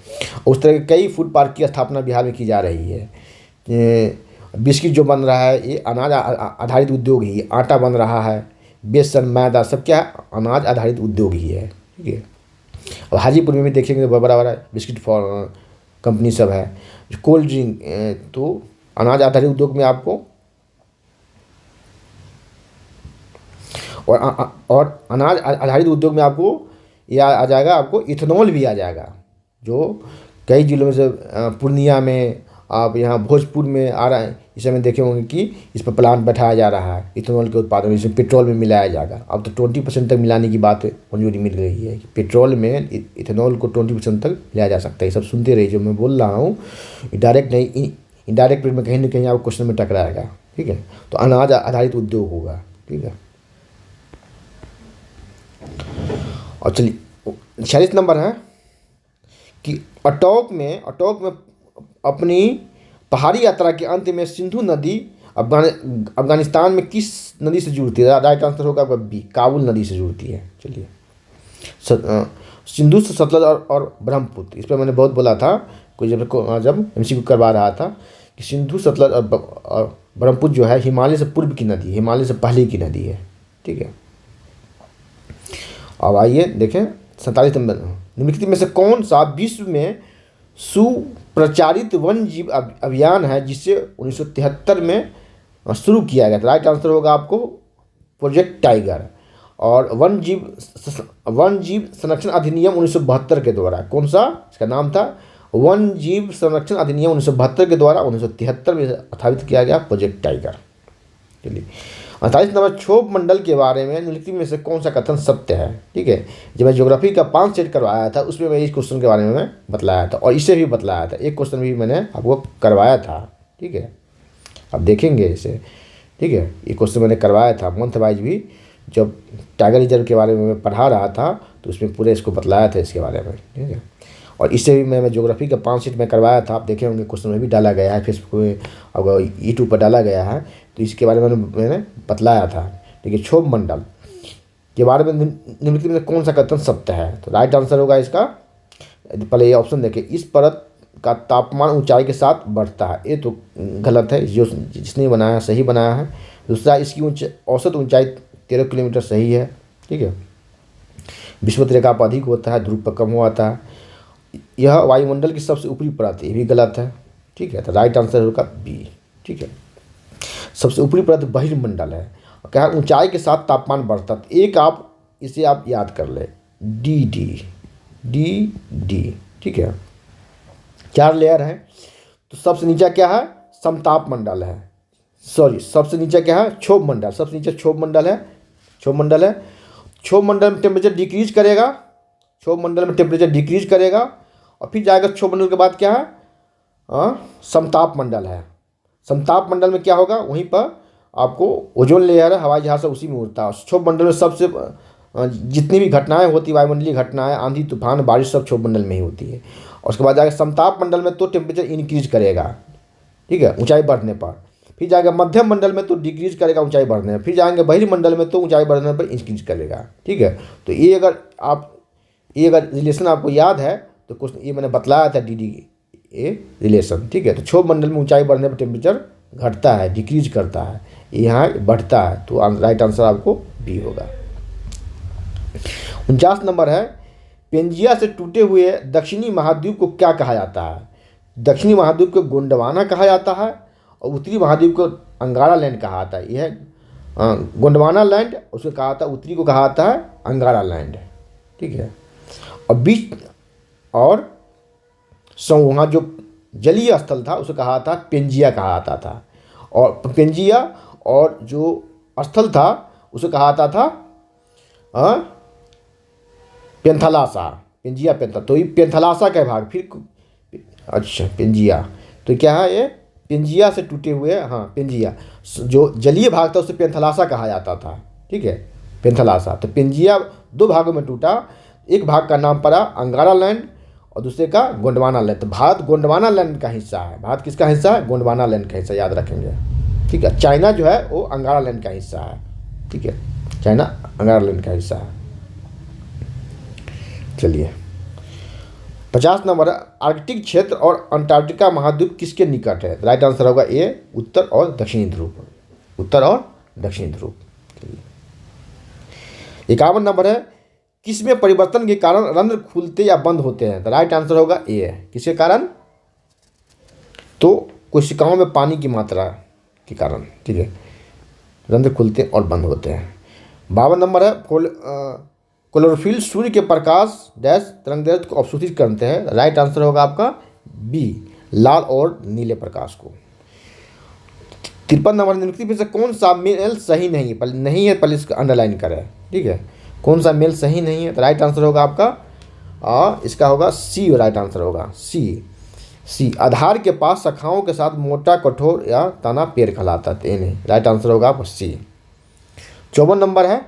उस तरह के कई फूड पार्क की स्थापना बिहार में की जा रही है। बिस्किट जो बन रहा है ये अनाज आधारित उद्योग ही, आटा बन रहा है, बेसन मैदा सब क्या है, अनाज आधारित उद्योग ही है। ठीक है, और हाजीपुर में भी देखेंगे तो बड़ा बड़ा बिस्किट कंपनी सब है। कोल्ड ड्रिंक तो अनाज आधारित उद्योग में आपको, और अनाज आधारित उद्योग में आपको ये आ जाएगा, आपको इथेनॉल भी आ जाएगा, जो कई जिलों में से पूर्णिया में, आप यहाँ भोजपुर में आ रहा है। इस समय देखे होंगे कि इस पर प्लांट बैठाया जा रहा है इथेनॉल के उत्पादन, इसमें पेट्रोल में मिलाया जाएगा। अब तो 20% तक मिलाने की बात मंजूरी मिल गई है कि पेट्रोल में इथेनॉल को 20% तक लिया जा सकता है। सब सुनते रहिए, जो मैं बोल रहा हूँ डायरेक्ट नहीं, इनडायरेक्ट में कहीं ना कहीं आपको क्वेश्चन में टकराएगा। ठीक है, तो अनाज आधारित उद्योग होगा। ठीक है, और चलिए 46 नंबर है कि अटोक में अपनी पहाड़ी यात्रा के अंत में सिंधु नदी अफगानिस्तान में किस नदी से जुड़ती है? राइट आंसर होगा बी, काबुल नदी से जुड़ती है। चलिए सिंधु से सतलज और ब्रह्मपुत्र, इस पर मैंने बहुत बोला था कोई जब एमसीक्यू करवा रहा था कि सिंधु सतलज और ब्रह्मपुत्र जो है हिमालय से पूर्व की नदी, हिमालय से पहले की नदी है। ठीक है, अब आइए देखें 47 नंबर, निम्नलिखित में से कौन सा विश्व में सुप्रचारित वन जीव अभियान है जिसे 1973 में शुरू किया गया था? राइट आंसर होगा आपको प्रोजेक्ट टाइगर। और वन जीव संरक्षण अधिनियम 1972 के द्वारा, कौन सा इसका नाम था? वन जीव संरक्षण अधिनियम 1972 के द्वारा 1973 में स्थापित किया गया प्रोजेक्ट टाइगर। चलिए 48 नंबर, क्षोभ मंडल के बारे में निम्नलिखित में से कौन सा कथन सत्य है? ठीक है, जब मैं ज्योग्राफी का 5 सेट करवाया था उसमें मैं इस क्वेश्चन के बारे में मैं बतलाया था, और इसे भी बतलाया था, एक क्वेश्चन भी मैंने आपको करवाया था। ठीक है, अब देखेंगे इसे। ठीक है, ये क्वेश्चन मैंने करवाया था मंथ वाइज भी, जब टाइगर रिजर्व के बारे में मैं पढ़ा रहा था तो उसमें पूरे इसको बतलाया था इसके बारे में। ठीक है, और इससे भी मैं ज्योग्राफी का 5 सेट में करवाया था, आप देखे होंगे क्वेश्चन में भी डाला गया है, फेसबुक में और यूट्यूब पर डाला गया है, तो इसके बारे में मैंने बतलाया था। ठीक है, क्षोभ मंडल के बारे में निम्नलिखित में कौन सा कथन सत्य है? तो राइट आंसर होगा इसका, पहले ये ऑप्शन देखिए, इस परत का तापमान ऊंचाई के साथ बढ़ता है, ये तो गलत है, जो जिसने बनाया सही बनाया है। दूसरा, इसकी औसत ऊंचाई 13 किलोमीटर सही है, ठीक है। विषुवत रेखा पर अधिक होता है, ध्रुव पर कम होता है। यह वायुमंडल की सबसे ऊपरी परत है, ये भी गलत है, ठीक है। तो राइट आंसर होगा बी, ठीक है। सबसे ऊपरी परत बहिर्मंडल है। क्या ऊंचाई के साथ तापमान बढ़ता है, एक आप इसे आप याद कर ले, डी डी डी डी, ठीक है। 4 लेयर है। तो सबसे नीचे क्या है, समताप मंडल है, सॉरी सबसे नीचे क्या है, क्षोभ मंडल, सबसे नीचे क्षोभ मंडल है, क्षोभ मंडल है। क्षोभ मंडल में टेम्परेचर डिक्रीज करेगा, क्षोभ मंडल में टेम्परेचर डिक्रीज करेगा, और फिर जाएगा क्षोभ मंडल के बाद क्या है, समताप मंडल है। समताप मंडल में क्या होगा, वहीं पर आपको ओजोन लेयर है, हवाई जहाज से उसी में उड़ता है। क्षोभ मंडल में सबसे जितनी भी घटनाएं होती, वायुमंडलीय घटनाएं, आंधी तूफान बारिश, सब क्षोभ मंडल में ही होती है। और उसके बाद जाएगा समताप मंडल में, तो टेम्परेचर इंक्रीज करेगा, ठीक है, ऊंचाई बढ़ने पर। फिर जाएगा मध्यम मंडल में, तो डिक्रीज करेगा ऊंचाई बढ़ने पर। फिर जाएंगे बहिर्मंडल में, तो ऊंचाई बढ़ने पर इंक्रीज करेगा, ठीक है। तो ये अगर रिलेशन आपको याद है तो कुछ ये मैंने बतलाया था, डी डी ए रिलेशन, ठीक है। तो क्षोभ मंडल में ऊंचाई बढ़ने पर टेम्परेचर घटता है, डिक्रीज करता है, यहाँ बढ़ता है, तो राइट आंसर आपको बी होगा। 49 नंबर है, पेंजिया से टूटे हुए दक्षिणी महाद्वीप को क्या कहा जाता है। दक्षिणी महाद्वीप को गोंडवाना कहा जाता है, और उत्तरी महाद्वीप को अंगारा लैंड कहा जाता है। यह गोंडवाना लैंड उसको कहा जाता है, उत्तरी को कहा जाता है अंगारा लैंड, ठीक है। और बीच और वहाँ जो जलीय स्थल था उसे कहा था पेंजिया कहा जाता था, और पेंजिया और जो स्थल था उसे कहा जाता था पेंथलासा, पेंजिया पेंथा, तो ये पेंथलासा का भाग, फिर अच्छा पेंजिया, तो क्या है ये, पेंजिया से टूटे हुए, हाँ पेंजिया जो जलीय भाग था उसे पेंथलासा कहा जाता था, ठीक है, पेंथलासा। तो पेंजिया 2 भागों में टूटा, एक भाग का नाम पड़ा अंगारा लैंड और दूसरे का गोंडवाना लैंड। तो भारत गोंडवाना लैंड का हिस्सा है, भारत किसका हिस्सा है, गोंडवाना लैंड का हिस्सा, याद रखेंगे, ठीक है। चाइना जो है वो अंगारा लैंड का हिस्सा है, ठीक है, चाइना अंगारा लैंड का हिस्सा है। चलिए 50 नंबर है, आर्कटिक क्षेत्र और अंटार्कटिका महाद्वीप किसके निकट है। राइट आंसर होगा ए, उत्तर और दक्षिणी ध्रुव, उत्तर और दक्षिणी ध्रुव। 51 नंबर है, किसमें परिवर्तन के कारण रंध्र खुलते या बंद होते हैं। राइट आंसर होगा ए, किसके कारण, तो कोशिकाओं में पानी की मात्रा के कारण, ठीक है, रंध्र खुलते और बंद होते हैं। 52 नंबर है, क्लोरोफिल सूर्य के प्रकाश डैश तरंगदैर्घ्य को अवशोषित करते हैं। राइट आंसर होगा आपका बी, लाल और नीले प्रकाश को। 53 नंबर, निम्नलिखित में से कौन सा मेल सही नहीं है, पहले इसका अंडरलाइन करें, ठीक है, कौन सा मेल सही नहीं है। तो राइट आंसर होगा आपका इसका होगा सी, राइट आंसर होगा सी। आधार के पास शाखाओं के साथ मोटा, कठोर या तना पेड़ कहलाता है, नहीं, राइट आंसर होगा आपका सी। 54 नंबर है,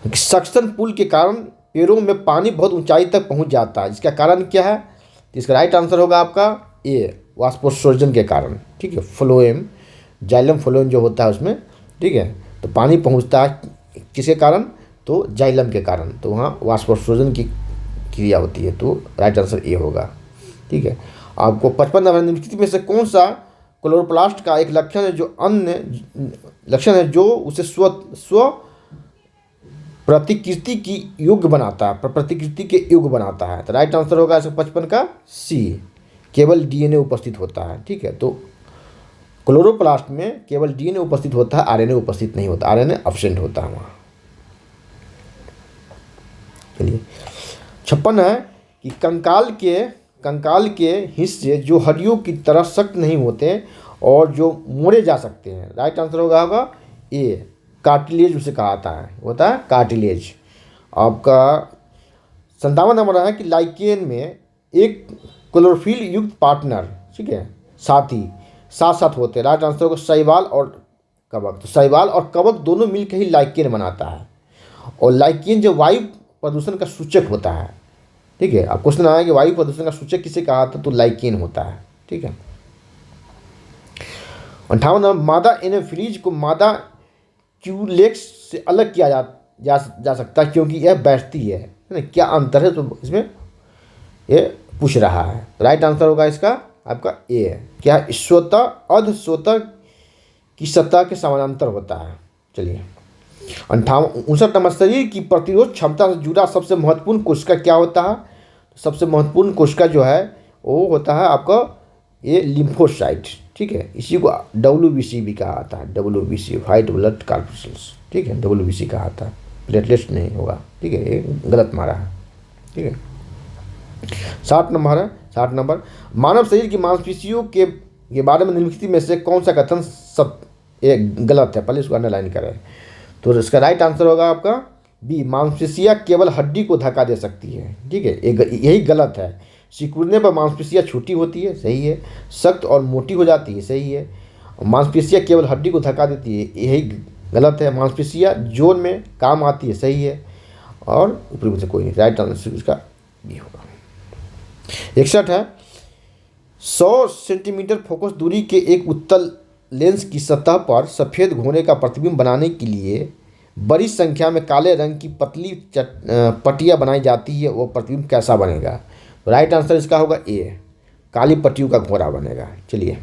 सक्शन पुल के कारण पेड़ों में पानी बहुत ऊंचाई तक पहुंच जाता है, इसका कारण क्या है। तो इसका राइट आंसर होगा आपका ए, वाष्पोत्सर्जन के कारण, ठीक है, फ्लोएम, जाइलम फ्लोएम जो होता है उसमें, ठीक है। तो पानी पहुंचता है किसके कारण, तो जाइलम के कारण, तो वहाँ वाष्पोत्सर्जन की क्रिया होती है, तो राइट आंसर ए होगा, ठीक है। आपको 55 नंबर, निम्नलिखित में से कौन सा क्लोरोप्लास्ट का एक लक्षण है जो अन्य लक्षण है जो उसे स्व प्रतिकृति की योग्य बनाता है, प्रतिकृति के योग्य बनाता है। तो राइट आंसर होगा 55 का सी, केवल डीएनए उपस्थित होता है, ठीक है। तो क्लोरोप्लास्ट में केवल डीएनए उपस्थित होता है, आरएनए उपस्थित नहीं होता, आरएनए अब्सेंट होता है वहाँ। चलिए 56 है कि कंकाल के हिस्से जो हड्डियों की तरह सख्त नहीं होते और जो मोड़े जा सकते हैं। राइट आंसर होगा ए, कार्टिलेज उसे कहा जाता है, होता है कार्टिलेज। आपका 57 नंबर है कि लाइकेन में एक क्लोरोफिल युक्त पार्टनर, ठीक है, साथी साथ साथ होते हैं। राइट आंसर होगा शैवाल और कवक। तो शैवाल और कवक दोनों मिलकर ही लाइकेन बनाता है, और लाइकेन जो वायु प्रदूषण का सूचक होता है, ठीक है। अब क्वेश्चन आया कि वायु प्रदूषण का सूचक किसे कहा था, तो लाइकेन होता है, ठीक है। 58 नंबर, मादा एनोफिलीज को मादा क्यूलेक्स से अलग किया जा सकता है क्योंकि यह बैठती है ना, क्या अंतर है तो इसमें, ये पूछ रहा है। राइट आंसर होगा इसका आपका ए है। क्या है? स्वतः अर्ध स्वतः की सतह के समानांतर होता है। चलिए 59 नंबर, शरीर की प्रतिरोध क्षमता से जुड़ा सबसे महत्वपूर्ण कोशिका क्या होता है? सबसे महत्वपूर्ण कोशिका जो है वो होता है आपका ये लिम्फोसाइट। ठीक है, इसी को WBC भी कहा आता है, WBC व्हाइट ब्लड कॉर्पस्कल्स। ठीक है, WBC कहा आता है, प्लेटलेट्स नहीं होगा। ठीक है, ये गलत मारा है। ठीक है, 60 नंबर है। 60 नंबर, मानव शरीर की मांसपेशियों के बारे में निम्नलिखित में से कौन सा कथन सब ये गलत है? पहले इसको अंडरलाइन करें। तो इसका राइट आंसर होगा आपका बी, मांसपेशियाँ केवल हड्डी को धक्का दे सकती है। ठीक है, यही गलत है। सिकुड़ने पर मांसपेशियाँ छोटी होती है, सही है। सख्त और मोटी हो जाती है, सही है। मांसपेशियाँ केवल हड्डी को धक्का देती है, यही गलत है। मांसपेशियाँ जोड़ में काम आती है, सही है। और ऊपरी से कोई नहीं, राइट आंसर इसका बी होगा। 61 है, 100 सेंटीमीटर फोकस दूरी के एक उत्तल लेंस की सतह पर सफ़ेद घोंने का प्रतिबिंब बनाने के लिए बड़ी संख्या में काले रंग की पतली पट्टियाँ बनाई जाती है, वो प्रतिबिंब कैसा बनेगा? राइट आंसर इसका होगा ए, काली पट्टियों का घोड़ा बनेगा। चलिए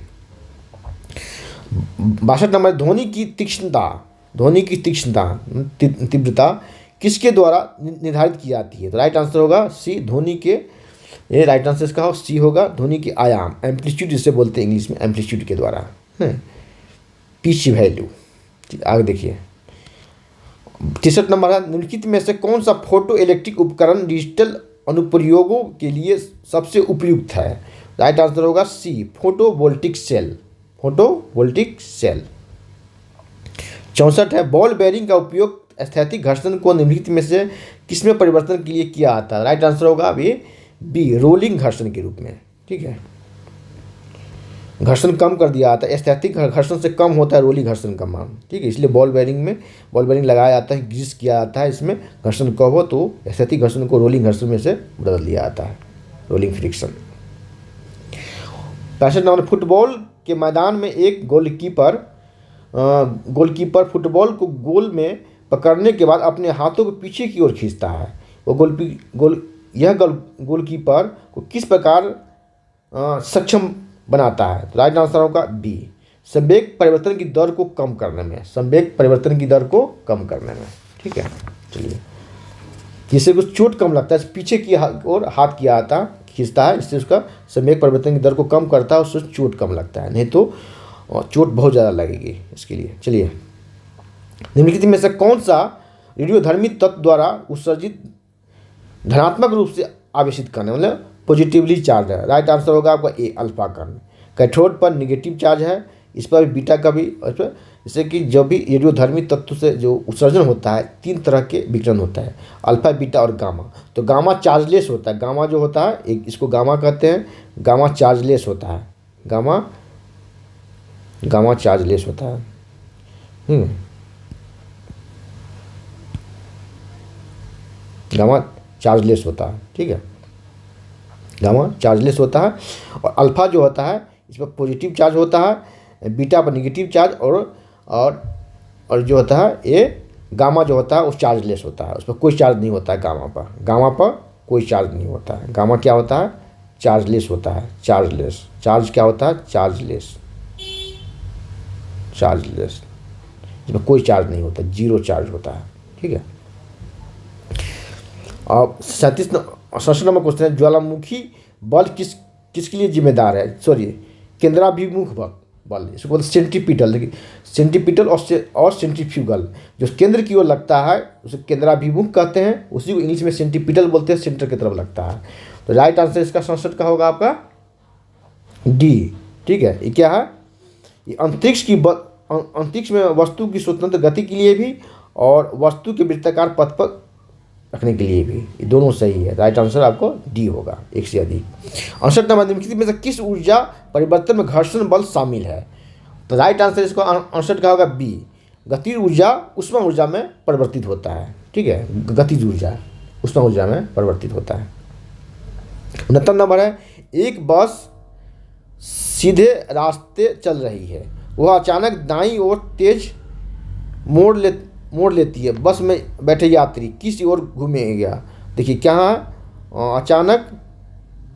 62 नंबर, ध्वनि की तीव्रता किसके द्वारा निर्धारित की जाती है? तो राइट आंसर होगा सी, ध्वनि के, ये राइट आंसर इसका हो सी होगा, ध्वनि के आयाम, एम्पलीट्यूड जिसे बोलते हैं इंग्लिश में, एम्पलीट्यूड के द्वारा, पिच वैल्यू। आगे देखिए 63 नंबर है, निम्नलिखित में से कौन सा फोटो इलेक्ट्रिक उपकरण डिजिटल अनुप्रयोगों के लिए सबसे उपयुक्त है? राइट आंसर होगा सी, फोटोवोल्टिक सेल। 64 है, बॉल बेयरिंग का उपयोग स्थैतिक घर्षण को निम्नलिखित में से किसमें परिवर्तन के लिए किया जाता है? राइट आंसर होगा अभी बी, रोलिंग घर्षण के रूप में। ठीक है, घर्षण कम कर दिया जाता है, स्थैतिक घर्षण से कम होता है रोलिंग घर्षण का मान। ठीक है, इसलिए बॉल बेयरिंग लगाया जाता है, ग्रीस किया जाता है, इसमें घर्षण कम हो तो स्थैतिक घर्षण को रोलिंग घर्षण में से बदल दिया जाता है, रोलिंग फ्रिक्शन। 65 नंबर, फुटबॉल के मैदान में एक गोलकीपर फुटबॉल को गोल में पकड़ने के बाद अपने हाथों को पीछे की ओर खींचता है। वो गोलकीपर को किस प्रकार सक्षम बनाता है? तो राइट आंसर होगा बी, संवेग परिवर्तन की दर को कम करने में। ठीक है, चलिए जिससे कुछ चोट कम लगता है, पीछे की ओर हाथ किया आता खींचता है, इससे उसका संवेग परिवर्तन की दर को कम करता है, उससे चोट कम लगता है, नहीं तो चोट बहुत ज़्यादा लगेगी इसके लिए। चलिए निम्नलिखित में से कौन सा रेडियोधर्मी तत्व द्वारा उत्सर्जित धनात्मक रूप से आवेशित करने, मतलब पॉजिटिवली चार्ज है? राइट आंसर होगा आपका ए, अल्फा कण। कैथोड पर निगेटिव चार्ज है, इस पर बीटा का भी, जैसे कि जब भी रेडियोधर्मी तत्व से जो उत्सर्जन होता है 3 तरह के विकिरण होता है, अल्फा, बीटा और गामा। तो गामा चार्जलेस होता है, गामा जो होता है एक, इसको गामा कहते हैं, गामा चार्जलेस होता है, गामा चार्जलेस होता है। गामा चार्जलेस होता है। ठीक है, गामा चार्जलेस होता है। और अल्फा जो होता है इस पर पॉजिटिव चार्ज होता है, बीटा पर नेगेटिव चार्ज, और जो होता है ये गामा जो होता है वो चार्जलेस होता है, उस पर कोई चार्ज नहीं होता है। गामा पर कोई चार्ज नहीं होता है। गामा क्या होता है? चार्जलेस होता है, चार्जलेस। चार्ज क्या होता है? चार्जलेस, इसमें कोई चार्ज नहीं होता, 0 चार्ज होता है। ठीक है, और 67 नंबर क्वेश्चन है, ज्वालामुखी बल किसके लिए जिम्मेदार है? केंद्राभिमुख बल, इसको बोलते सेंट्रीपिटल। देखिए सेंट्रीपिटल और सेंट्रीफ्यूगल, जो केंद्र की ओर लगता है उसे केंद्राभिमुख कहते हैं, उसी को इंग्लिश में सेंट्रीपिटल बोलते हैं, सेंटर की तरफ लगता है। तो राइट आंसर इसका 67 का होगा आपका डी। ठीक है, ये क्या है? ये अंतरिक्ष में वस्तु की स्वतंत्र गति के लिए भी और वस्तु के वृत्ताकार पथ पर रखने के लिए भी, ये दोनों सही है। राइट आंसर आपको डी होगा, एक से अधिक। 68 नंबर, निम्नलिखित में से किस ऊर्जा परिवर्तन में घर्षण बल शामिल है? तो राइट आंसर इसको 68 का होगा बी, गतिज ऊर्जा उष्मा ऊर्जा में परिवर्तित होता है। ठीक है, गतिज ऊर्जा उष्मा ऊर्जा में परिवर्तित होता है। 69 नंबर है, एक बस सीधे रास्ते चल रही है, वह अचानक दाईं ओर तेज मोड़ लेती है, बस में बैठे यात्री किस ओर घूमेगा? देखिए क्या है, अचानक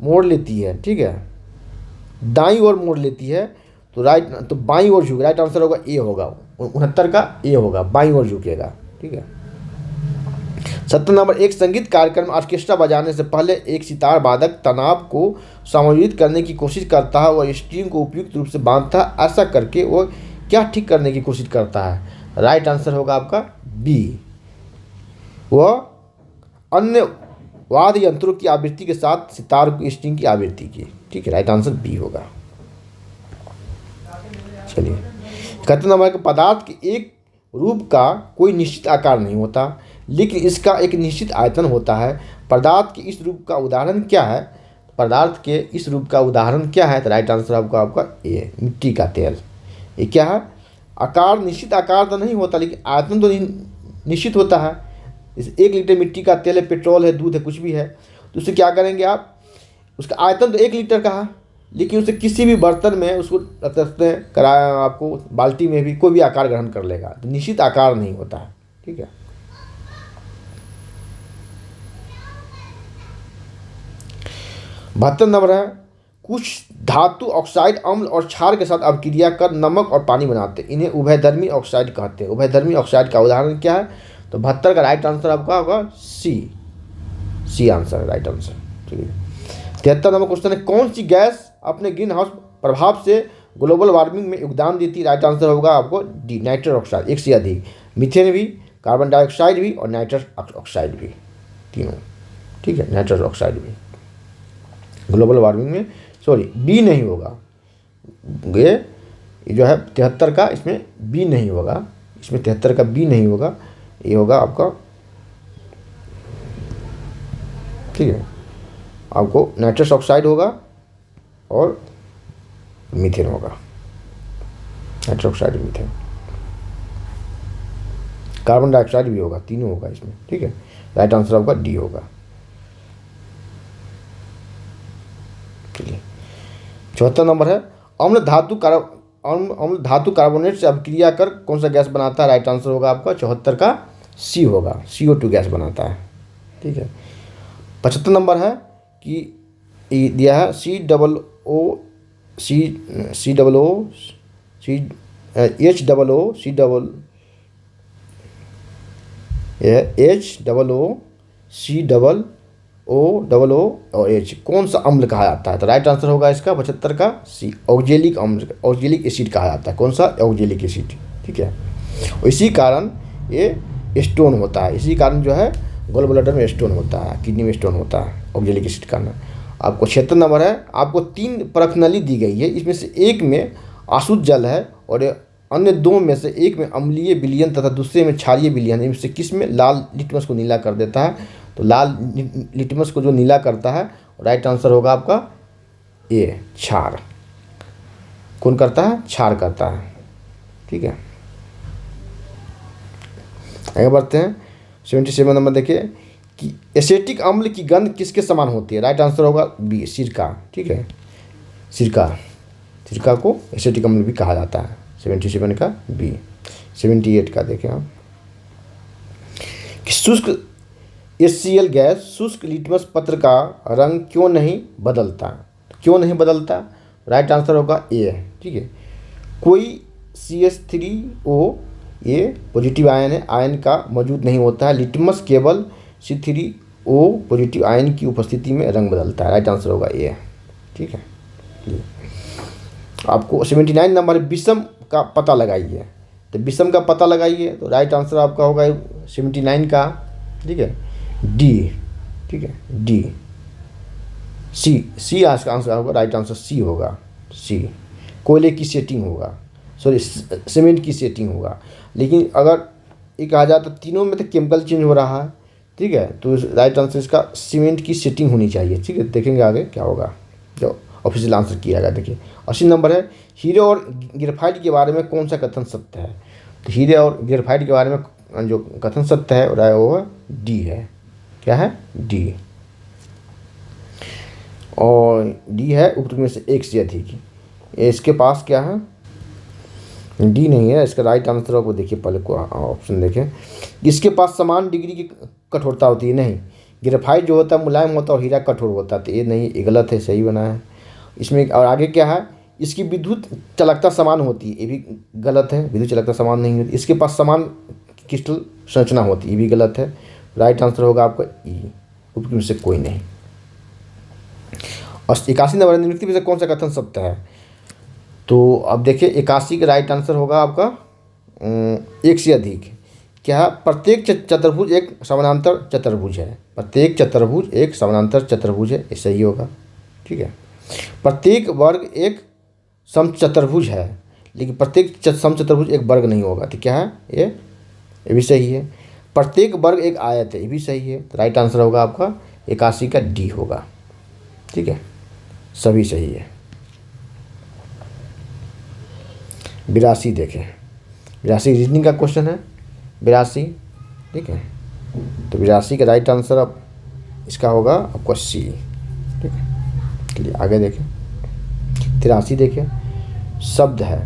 मोड़ लेती है, ठीक है, दाईं ओर मोड़ लेती है, तो तो बाईं ओर झुक, राइट आंसर होगा ए होगा, 69 का ए होगा, बाईं ओर झुकेगा, ठीक है। 70 नंबर, एक संगीत कार्यक्रम ऑर्केस्ट्रा बजाने से पहले एक सितार वादक तनाव को समायोजित करने की कोशिश करता है, वह स्ट्रिंग को उपयुक्त रूप से बांधता है, ऐसा करके वह क्या ठीक करने की कोशिश करता है? राइट आंसर होगा आपका बी, वह अन्य वाद्य यंत्रों की आवृत्ति के साथ सितार की स्ट्रिंग की आवृत्ति की, ठीक है, राइट आंसर बी होगा। चलिए 71 नंबर के, पदार्थ के एक रूप का कोई निश्चित आकार नहीं होता, लेकिन इसका एक निश्चित आयतन होता है। पदार्थ के इस रूप का उदाहरण क्या है? पदार्थ के इस रूप का उदाहरण क्या है? तो राइट आंसर आपका ए, मिट्टी का तेल। ये क्या है? आकार, निश्चित आकार तो नहीं होता, लेकिन आयतन तो निश्चित होता है। इस 1 लीटर मिट्टी का तेल है, पेट्रोल है, दूध है, कुछ भी है, तो उससे क्या करेंगे आप? उसका आयतन तो 1 लीटर का है, लेकिन उसे किसी भी बर्तन में उसको रख सकते हैं, कराया आपको बाल्टी में भी, कोई भी आकार ग्रहण कर लेगा, तो निश्चित आकार नहीं होता है, ठीक है। बहत्तर नंबर है, कुछ धातु ऑक्साइड अम्ल और क्षार के साथ अभिक्रिया कर नमक और पानी बनाते हैं, इन्हें उभयधर्मी ऑक्साइड कहते हैं। उभयधर्मी ऑक्साइड का उदाहरण क्या है? तो 72 का राइट आंसर आपका होगा सी आंसर, राइट आंसर, ठीक है। 73 नंबर क्वेश्चन है, कौन सी गैस अपने ग्रीन हाउस प्रभाव से ग्लोबल वार्मिंग में योगदान देती है? राइट आंसर होगा आपको डी, नाइट्रस ऑक्साइड, एक से अधिक, मीथेन भी, कार्बन डाइऑक्साइड भी और नाइट्रस ऑक्साइड भी, तीनों, ठीक है, नाइट्रस ऑक्साइड भी ग्लोबल वार्मिंग में, सॉरी बी नहीं होगा, ये जो है 73 का, इसमें बी नहीं होगा, इसमें 73 का बी नहीं होगा, ये होगा आपका, ठीक है, आपको नाइट्रस ऑक्साइड होगा और मीथेन होगा, nitrous oxide methane, carbon dioxide भी होगा, तीनों होगा इसमें, ठीक है, राइट आंसर आपका डी होगा। चलिए 74 नंबर है, अम्ल धातु कार्बोनेट से अभिक्रिया कर कौन सा गैस बनाता है? राइट आंसर होगा आपका 74 का सी होगा, CO2 गैस बनाता है, ठीक है। 75 नंबर है कि दिया है COO और H, कौन सा अम्ल कहा जाता है? तो राइट आंसर होगा इसका 75 का सी, ऑक्जेलिक अम्ल, ऑक्जेलिक एसिड कहा जाता है। कौन सा? ऑक्जेलिक एसिड, ठीक है। और इसी कारण ये स्टोन होता है, इसी कारण जो है गॉल ब्लैडर में स्टोन होता है, किडनी में स्टोन होता है, ऑक्जेलिक एसिड का ना। आपको 76 नंबर है, आपको 3 परख नली दी गई है, इसमें से एक में अशुद्ध जल है और अन्य 2 में से एक में अम्लीय विलयन तथा दूसरे में क्षारीय विलयन है। इनमें से किस में लाल लिटमस को नीला कर देता है? तो लाल लिटमस को जो नीला करता है, राइट आंसर होगा आपका ए, क्षार। कौन करता है? क्षार करता है, ठीक है। आगे बढ़ते हैं, 77 नंबर देखिए कि एसेटिक अम्ल की गंध किसके समान होती है? राइट आंसर होगा बी, सिरका, ठीक है, सिरका को एसेटिक अम्ल भी कहा जाता है। 77 का बी। 78 का देखें आप कि शुष्क HCl गैस शुष्क लिटमस पत्र का रंग क्यों नहीं बदलता? क्यों नहीं बदलता? राइट आंसर होगा ए, ठीक है। कोई CH3O ये पॉजिटिव आयन है, आयन का मौजूद नहीं होता है, लिटमस केवल C3O पॉजिटिव आयन की उपस्थिति में रंग बदलता है। राइट आंसर होगा ए, ठीक है। आपको 79 नंबर विषम का पता लगाइए, तो विषम का पता लगाइए, तो राइट आंसर आपका होगा 79 का, ठीक है, डी, ठीक है, डी, सी आंसर होगा, राइट आंसर सी होगा, सी। कोयले की सेटिंग होगा, सॉरी सीमेंट की सेटिंग होगा, लेकिन अगर ये कहा जाए तो तीनों में तो केमिकल चेंज हो रहा है, ठीक है, तो राइट आंसर इसका सीमेंट की सेटिंग होनी चाहिए, ठीक है। देखेंगे आगे क्या होगा, जो ऑफिशियल आंसर किया गया। देखिए 80 नंबर है, हीरे और ग्रेफाइट के बारे में कौन सा कथन सत्य है? तो हीरे और ग्रेफाइट के बारे में जो कथन सत्य है वो डी है, क्या है? डी, और डी है उपरोक्त में से एक से अधिक। इसके पास क्या है? डी नहीं है, इसका राइट आंसर आपको देखिए, पहले को ऑप्शन देखें, इसके पास समान डिग्री की कठोरता होती है, नहीं, ग्रेफाइट जो होता है मुलायम होता है और हीरा कठोर होता है, तो ये नहीं, ये गलत है, सही बना है इसमें। और आगे क्या है, इसकी विद्युत चालकता समान होती है, ये भी गलत है, विद्युत चालकता समान नहीं होती। इसके पास समान क्रिस्टल संरचना होती है, ये भी गलत है। राइट आंसर होगा आपका ई, उपयुक्त में से कोई नहीं। और 81 नंबर, निम्नलिखित में से कौन सा कथन सत्य है? तो अब देखिए 81 का राइट आंसर होगा आपका एक से अधिक। क्या? प्रत्येक चतुर्भुज एक समानांतर चतुर्भुज है, प्रत्येक चतुर्भुज एक समानांतर चतुर्भुज है, ये सही होगा। ठीक है। प्रत्येक वर्ग एक समचतुर्भुज है, लेकिन प्रत्येक समचतुर्भुज एक वर्ग नहीं होगा, तो क्या है ये भी सही है। प्रत्येक वर्ग एक आयत है, ये भी सही है। तो राइट आंसर होगा आपका 81 का डी होगा। ठीक है, सभी सही है। 82 देखें, 82 रीजनिंग का क्वेश्चन है, 82। ठीक है, तो 82 का राइट आंसर अब इसका होगा आपका सी। ठीक है, चलिए आगे देखें। 83 देखें, शब्द है,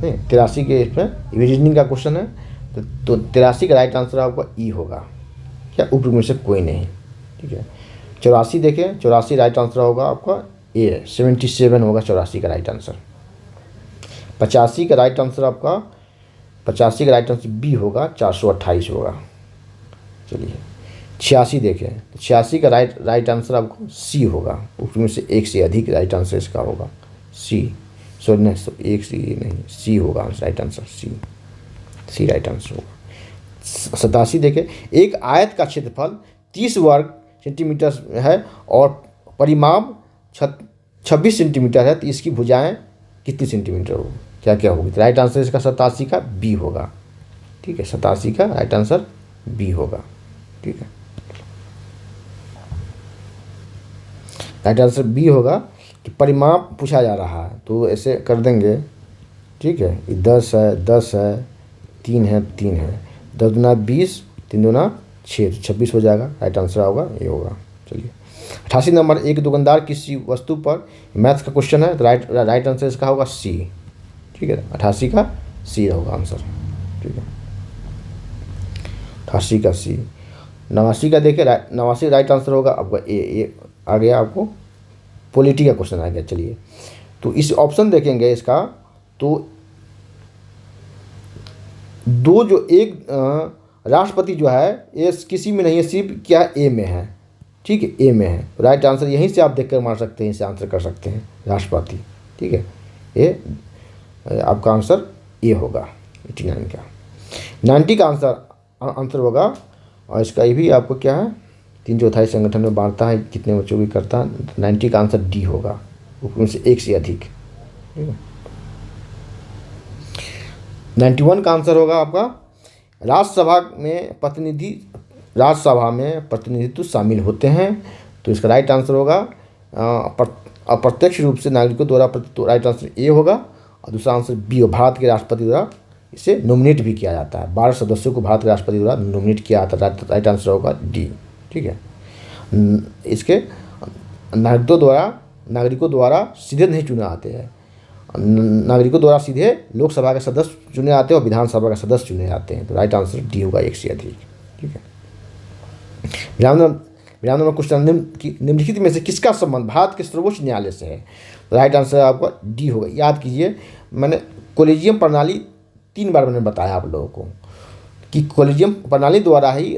83 के इसमें रीजनिंग का क्वेश्चन है, तो 83 का राइट आंसर आपका ई होगा। क्या? ऊपर में से कोई नहीं। ठीक है। 84 देखें, 84 राइट आंसर होगा आपका ए, 77 होगा 84 का राइट आंसर। 85 का राइट आंसर आपका, 85 का राइट आंसर बी होगा, 428 होगा। चलिए 86 देखें, तो 86 का राइट आंसर आपको सी होगा, उसमें से एक से अधिक राइट आंसर इसका होगा सी। सॉरी नहीं, एक से नहीं, सी होगा राइट आंसर, सी राइट आंसर होगा। 87 देखें, एक आयत का क्षेत्रफल 30 वर्ग सेंटीमीटर है और परिमाप 26 सेंटीमीटर है, तो इसकी भुजाएं कितनी सेंटीमीटर होगी? क्या क्या होगी? तो राइट आंसर इसका 87 का बी होगा। ठीक है, 87 का राइट आंसर बी होगा। ठीक है, राइट आंसर बी होगा कि परिमाप पूछा जा रहा है, तो ऐसे कर देंगे। ठीक है, ये 10 है, 10 है, 3 है, 3 है, 10 दूना 20, 3 दूना 6, 26 हो जाएगा। राइट आंसर होगा ये होगा। चलिए 88 नंबर, एक दुकानदार किसी वस्तु पर, मैथ्स का क्वेश्चन है, तो राइट आंसर इसका होगा सी। ठीक है, 88 का सी होगा आंसर। ठीक है, 88 का सी। 89 का देखिए, 89 राइट आंसर होगा आपका ए आ गया, आपको पॉलिटी का क्वेश्चन आ गया। चलिए, तो इस ऑप्शन देखेंगे इसका, तो दो जो एक राष्ट्रपति जो है ये किसी में नहीं है, सिर्फ क्या ए में है। ठीक है, ए में है। राइट आंसर यहीं से आप देखकर मार सकते हैं, इसे आंसर कर सकते हैं, राष्ट्रपति। ठीक है, ये आपका आंसर ए होगा 89 का। 90 का आंसर होगा, और इसका ये भी आपको क्या है, 3/4 संगठन में बांटता है, कितने बच्चों की करता है। 90 का आंसर डी होगा, उसमें से एक से अधिक। ठीक है, 91 का आंसर होगा आपका, राज्यसभा में प्रतिनिधित्व शामिल होते हैं, तो इसका राइट आंसर होगा अप्रत्यक्ष रूप से नागरिकों द्वारा। तो राइट आंसर ए होगा, और दूसरा आंसर बी, भारत के राष्ट्रपति द्वारा इसे नॉमिनेट भी किया जाता है। 12 सदस्यों को भारत के राष्ट्रपति द्वारा नॉमिनेट किया जाता है। राइट आंसर होगा डी। ठीक है, इसके नागरिकों द्वारा सीधे नहीं चुने जाते हैं, नागरिकों द्वारा सीधे लोकसभा के सदस्य चुने जाते हैं और विधानसभा के सदस्य चुने जाते हैं। तो राइट आंसर डी होगा, एक से अधिक। ठीक है, विराम नंबर क्वेश्चन, निम्नलिखित में से किसका संबंध भारत के सर्वोच्च न्यायालय से है? तो राइट आंसर आपका डी होगा। याद कीजिए, मैंने कॉलेजियम प्रणाली 3 बार मैंने बताया आप लोगों को कि कॉलेजियम प्रणाली द्वारा ही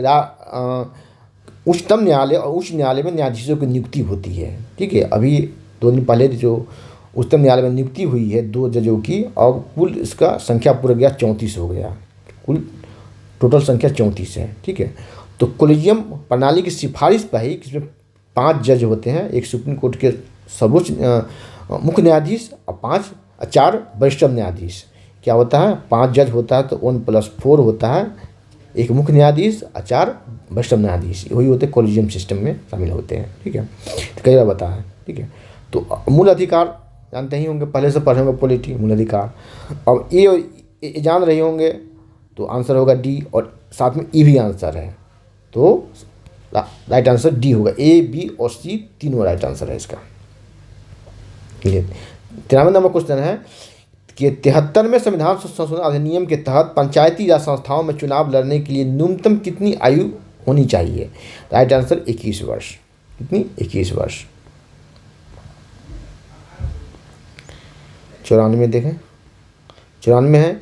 उच्चतम न्यायालय और उच्च न्यायालय में न्यायाधीशों की नियुक्ति होती है। ठीक है, अभी 2 दिन पहले जो उच्चतम न्यायालय में नियुक्ति हुई है 2 जजों की, और कुल इसका संख्या पूरा गया 34 हो गया, कुल टोटल संख्या 34 है। ठीक है, तो कॉलेजियम प्रणाली की सिफारिश पर ही, इसमें 5 जज होते हैं, एक सुप्रीम कोर्ट के सर्वोच्च मुख्य न्यायाधीश और 4 वरिष्ठ न्यायाधीश। क्या होता है, 5 जज होता है तो 1+4 होता है, एक मुख्य न्यायाधीश और 4 वरिष्ठ न्यायाधीश, वही होते हैं कॉलेजियम सिस्टम में शामिल होते हैं। ठीक है, तो कई बार बताया है। ठीक है, तो मूल अधिकार जानते ही होंगे, पहले से पढ़े होंगे पॉलिटी, मूल अधिकार। अब ए जान रहे होंगे, तो आंसर होगा डी, और साथ में ई भी आंसर है, तो राइट आंसर डी होगा। ए, बी और सी तीनों राइट आंसर है इसका। 93 नंबर क्वेश्चन है कि 73वें संविधान संशोधन अधिनियम के तहत पंचायती राज संस्थाओं में चुनाव लड़ने के लिए न्यूनतम कितनी आयु होनी चाहिए। राइट आंसर 21 वर्ष। कितनी? 21 वर्ष। 94 देखें। 94 है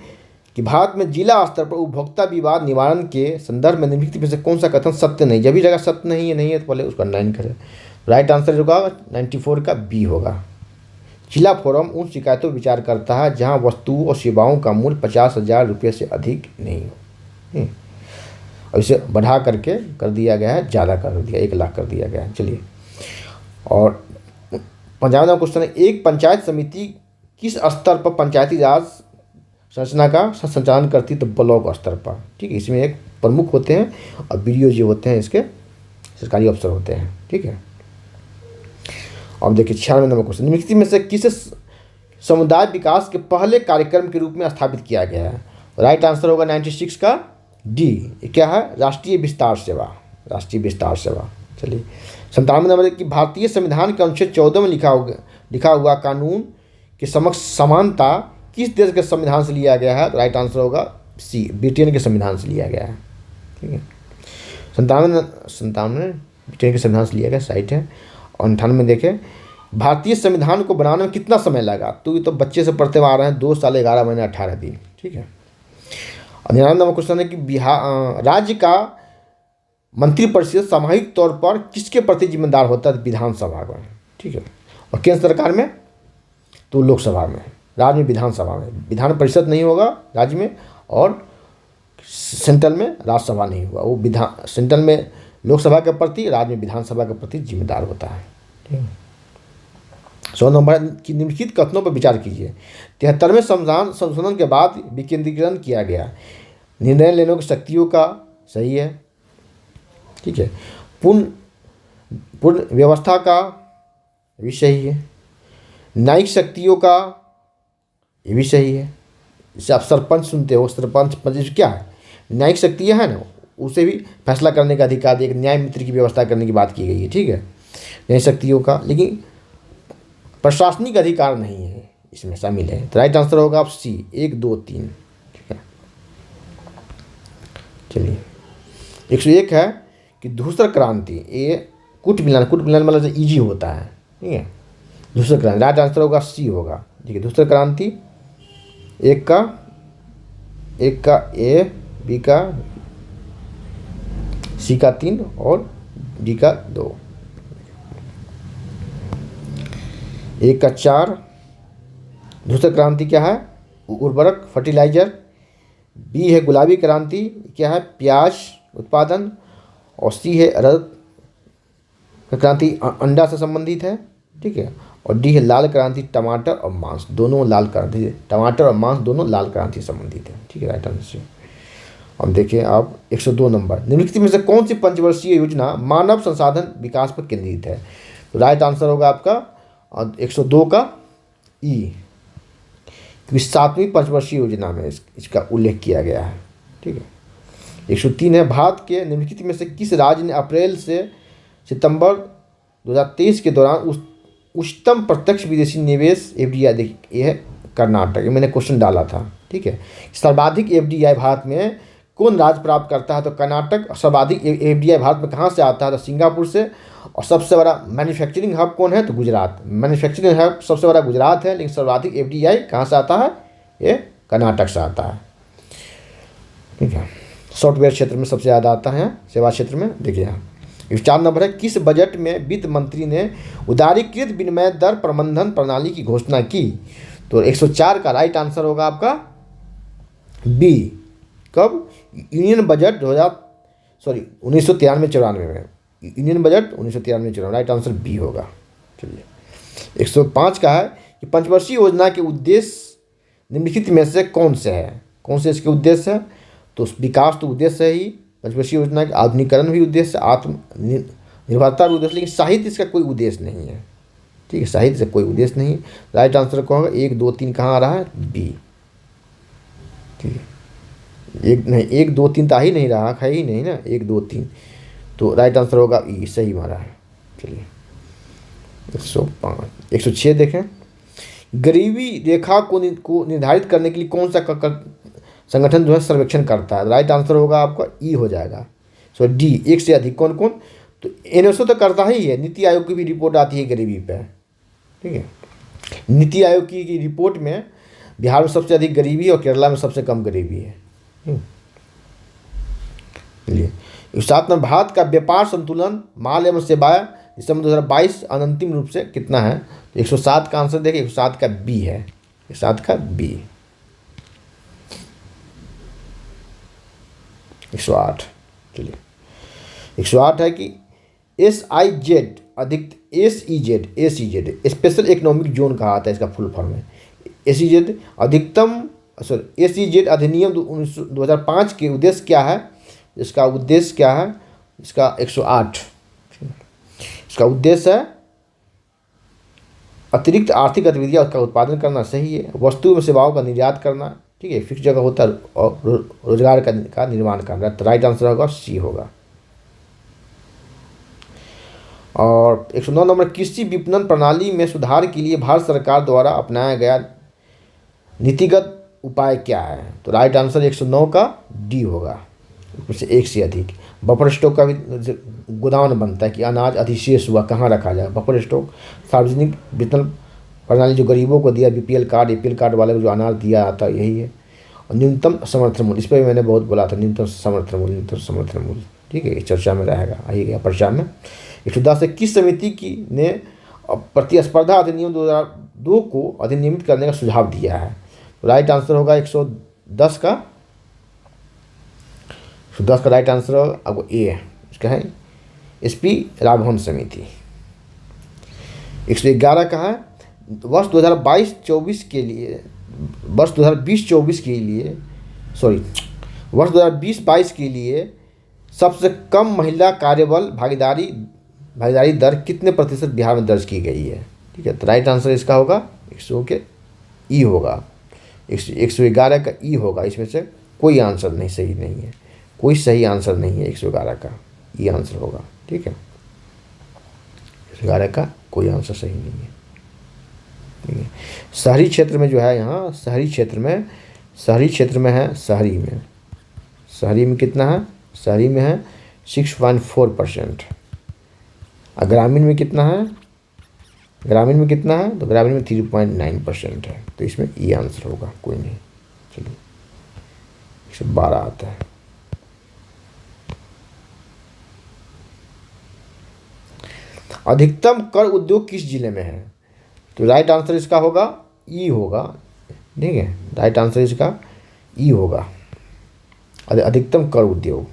कि भारत में जिला स्तर पर उपभोक्ता विवाद निवारण के संदर्भ में निम्नलिखित में से कौन सा कथन सत्य नहीं? जब भी जगह सत्य नहीं है तो पहले उसको अंडरलाइन करें। राइट आंसर जो होगा 94 का बी होगा। जिला फोरम उन शिकायतों पर विचार करता है जहां वस्तुओं और सेवाओं का मूल्य 50,000 रुपये से अधिक नहीं हो। और इसे बढ़ा करके कर दिया गया है, ज़्यादा कर दिया, 1 लाख कर दिया गया है। चलिए, और 55वां क्वेश्चन है, एक पंचायत समिति किस स्तर पर पंचायती राज संरचना का संचालन करती है? तो ब्लॉक स्तर पर। ठीक है, इसमें एक प्रमुख होते हैं और बीडीओ जो होते हैं इसके सरकारी अफसर होते हैं। ठीक है, अब देखिए 96 नंबर क्वेश्चन, निम्नलिखित में से किसे समुदाय विकास के पहले कार्यक्रम के रूप में स्थापित किया गया है? राइट आंसर होगा 96 का डी। क्या है? राष्ट्रीय विस्तार सेवा। राष्ट्रीय विस्तार सेवा। चलिए, 97 नंबर कि भारतीय संविधान के अनुच्छेद 14 में लिखा हुआ कानून के समक्ष समानता किस देश के संविधान से लिया गया है? राइट आंसर होगा सी, ब्रिटेन के संविधान से लिया गया है। ठीक है, 97 ब्रिटेन के संविधान से लिया गया, साइट है। और 98 देखें, भारतीय संविधान को बनाने में कितना समय लगा? तो ये तो बच्चे से पढ़ते आ रहे हैं, 2 साल 11 महीने 18 दिन। ठीक है, और 99 नंबर क्वेश्चन है कि बिहार राज्य का मंत्रिपरिषद सामूहिक तौर पर किसके प्रति जिम्मेदार होता है? विधानसभा का। ठीक है, और केंद्र सरकार में तो लोकसभा में, राज्य में विधानसभा में। विधान परिषद नहीं होगा राज्य में, और सेंट्रल में राज्यसभा नहीं होगा। वो सेंट्रल में लोकसभा के प्रति, राज्य में विधानसभा के प्रति जिम्मेदार होता है। ठीक है, 100 नंबर की निम्नलिखित कथनों पर विचार कीजिए। 73वें संविधान संशोधन के बाद विकेंद्रीकरण किया गया, निर्णय लेने की शक्तियों का सही है। ठीक है, पूर्ण व्यवस्था का भी सही है, न्यायिक शक्तियों का ये भी सही है। जैसे आप सरपंच सुनते हो, सरपंच क्या है? न्यायिक शक्तियाँ है ना, उसे भी फैसला करने का अधिकार, एक न्याय मित्र की व्यवस्था करने की बात की गई है। ठीक है, न्यायिक शक्तियों का, लेकिन प्रशासनिक अधिकार नहीं है इसमें शामिल है। तो राइट आंसर होगा आप सी, 1, 2, 3। ठीक है, चलिए, 101 है कि धूसर क्रांति, ये कूट मिलान मतलब ईजी होता है। ठीक है, धूसर क्रांति, राइट आंसर होगा सी होगा। ठीक है, धूसर क्रांति, एक का ए, बी का सी का 3 और डी का 2। 1 का 4। धूसर क्रांति क्या है? उर्वरक, फर्टिलाइजर। बी है गुलाबी क्रांति, क्या है? प्याज उत्पादन। और सी है रजत क्रांति, अंडा से संबंधित है। ठीक है, और डी है लाल क्रांति, टमाटर और मांस दोनों लाल क्रांति, टमाटर और मांस दोनों लाल क्रांति से संबंधित है। ठीक है, राइट आंसर। अब देखिए आप 102 नंबर, निम्नलिखित में से कौन सी पंचवर्षीय योजना मानव संसाधन विकास पर केंद्रित है? तो राइट आंसर होगा आपका 102 का ई, क्योंकि 7वीं पंचवर्षीय योजना में इसका उल्लेख किया गया है। ठीक है, 103 है, भारत के निम्नलिखित में से किस राज्य ने अप्रैल से सितंबर 2023 के दौरान उच्चतम प्रत्यक्ष विदेशी निवेश एफडीआई? देखिए, यह है कर्नाटक, ये मैंने क्वेश्चन डाला था। ठीक है, सर्वाधिक एफडीआई भारत में कौन राज्य प्राप्त करता है? तो कर्नाटक। सर्वाधिक एफडीआई भारत में कहाँ से आता है? तो सिंगापुर से। और सबसे बड़ा मैन्युफैक्चरिंग हब कौन है? तो गुजरात। मैन्युफैक्चरिंग हब सबसे बड़ा गुजरात है, लेकिन सर्वाधिक एफडीआई कहाँ से आता है? ये कर्नाटक से आता है। ठीक है, सॉफ्टवेयर क्षेत्र में सबसे ज़्यादा आता है, सेवा क्षेत्र में। देखिए यहाँ 4 नंबर है, किस बजट में वित्त मंत्री ने उदारीकृत विनिमय दर प्रबंधन प्रणाली की घोषणा की? तो 104 का राइट आंसर होगा आपका बी। कब? यूनियन बजट 1993-94 में, union budget 1993-94, right answer B होगा। चलिए, 105 का है कि पंचवर्षीय योजना के उद्देश्य निम्नलिखित में से कौन से है? कौन से इसके उद्देश्य है? तो विकास तो उद्देश्य है ही, पंचवर्षीय योजना के आधुनिकीकरण भी उद्देश्य, आत्मनिर्भरता भी उद्देश्य, लेकिन साहित्य इसका कोई उद्देश्य नहीं है। ठीक है, साहित्य से कोई उद्देश्य नहीं। राइट आंसर क्या होगा? 1, 2, 3 कहाँ आ रहा है? बी। ठीक है, 1, 2, 3 तो आ ही नहीं रहा, है ही नहीं ना, 1, 2, 3, तो राइट आंसर होगा ई, सही मारा है। चलिए, 105 106 देखें, गरीबी रेखा को निर्धारित करने के लिए कौन सा संगठन जो है सर्वेक्षण करता है? राइट आंसर होगा आपका ई हो जाएगा, सो डी, एक से अधिक। कौन कौन? तो एनएसओ तो करता ही है, नीति आयोग की भी रिपोर्ट आती है गरीबी पे, ठीक है। नीति आयोग की रिपोर्ट में बिहार में सबसे अधिक गरीबी और केरला में सबसे कम गरीबी है। चलिए, इस साथ में भारत का व्यापार संतुलन माल एवं सेवाएं दिसंबर 2022 अनंतिम रूप से कितना है? तो 107 का आंसर देखिए, 107 का बी है, 107 का बी, 108। चलिए, 108 है कि SIZ अधिक SEZ स्पेशल इकोनॉमिक जोन कहा आता है, इसका फुल फॉर्म है SEZ अधिकतम, सॉरी SEZ अधिनियम 2005 के उद्देश्य क्या है? इसका उद्देश्य क्या है? इसका 108, इसका उद्देश्य है अतिरिक्त आर्थिक गतिविधियां का उत्पादन करना, सही है, वस्तु एवं सेवाओं का निर्यात करना, ठीक है, फिक्स जगह होता है और रोजगार का निर्माण करना। तो राइट आंसर होगा सी होगा। और 109 नंबर, कृषि विपणन प्रणाली में सुधार के लिए भारत सरकार द्वारा अपनाया गया नीतिगत उपाय क्या है? तो राइट आंसर 109 का डी होगा, उसमें एक से अधिक। बफर स्टॉक का भी गोदाम बनता है कि अनाज अधिशेष हुआ कहाँ रखा जाए, बफर स्टॉक। सार्वजनिक वितरण प्रणाली जो गरीबों को दिया, BPL कार्ड APL कार्ड वाले को जो अनाज दिया जाता है, यही है। और न्यूनतम समर्थन मूल्य, इस पर भी मैंने बहुत बोला था, न्यूनतम समर्थन मूल्य, ठीक है, इस चर्चा में रहेगा, आइएगा परीक्षा में। 110 से किस समिति की ने प्रतिस्पर्धा अधिनियम 2002 को अधिनियमित करने का सुझाव दिया है? तो राइट आंसर होगा 110 का, 110 का राइट आंसर आपको ए है, इसका है SP राघवन समिति। 111 का है वर्ष 2022-24 के लिए, वर्ष 2020-24 के लिए, सॉरी वर्ष 2020-22 के लिए सबसे कम महिला कार्यबल भागीदारी दर कितने प्रतिशत बिहार में दर्ज की गई है? ठीक है, तो राइट आंसर इसका होगा 100 के ई होगा, 111 का ई होगा। इसमें से कोई आंसर नहीं सही नहीं है, कोई सही आंसर नहीं है, 111 का ई आंसर होगा, ठीक है, 111 का कोई आंसर सही नहीं है, ठीक है। शहरी क्षेत्र में जो है, यहाँ शहरी क्षेत्र में है, शहरी में कितना है? शहरी में है 6.4%। और ग्रामीण में कितना है? ग्रामीण में 3.9% है, तो इसमें ई आंसर होगा, कोई नहीं। चलिए, 112 आता है। अधिकतम कर उद्योग किस जिले में है? तो राइट आंसर इसका होगा ई होगा, ठीक है, राइट आंसर इसका ई होगा, अधिकतम कर उद्योग,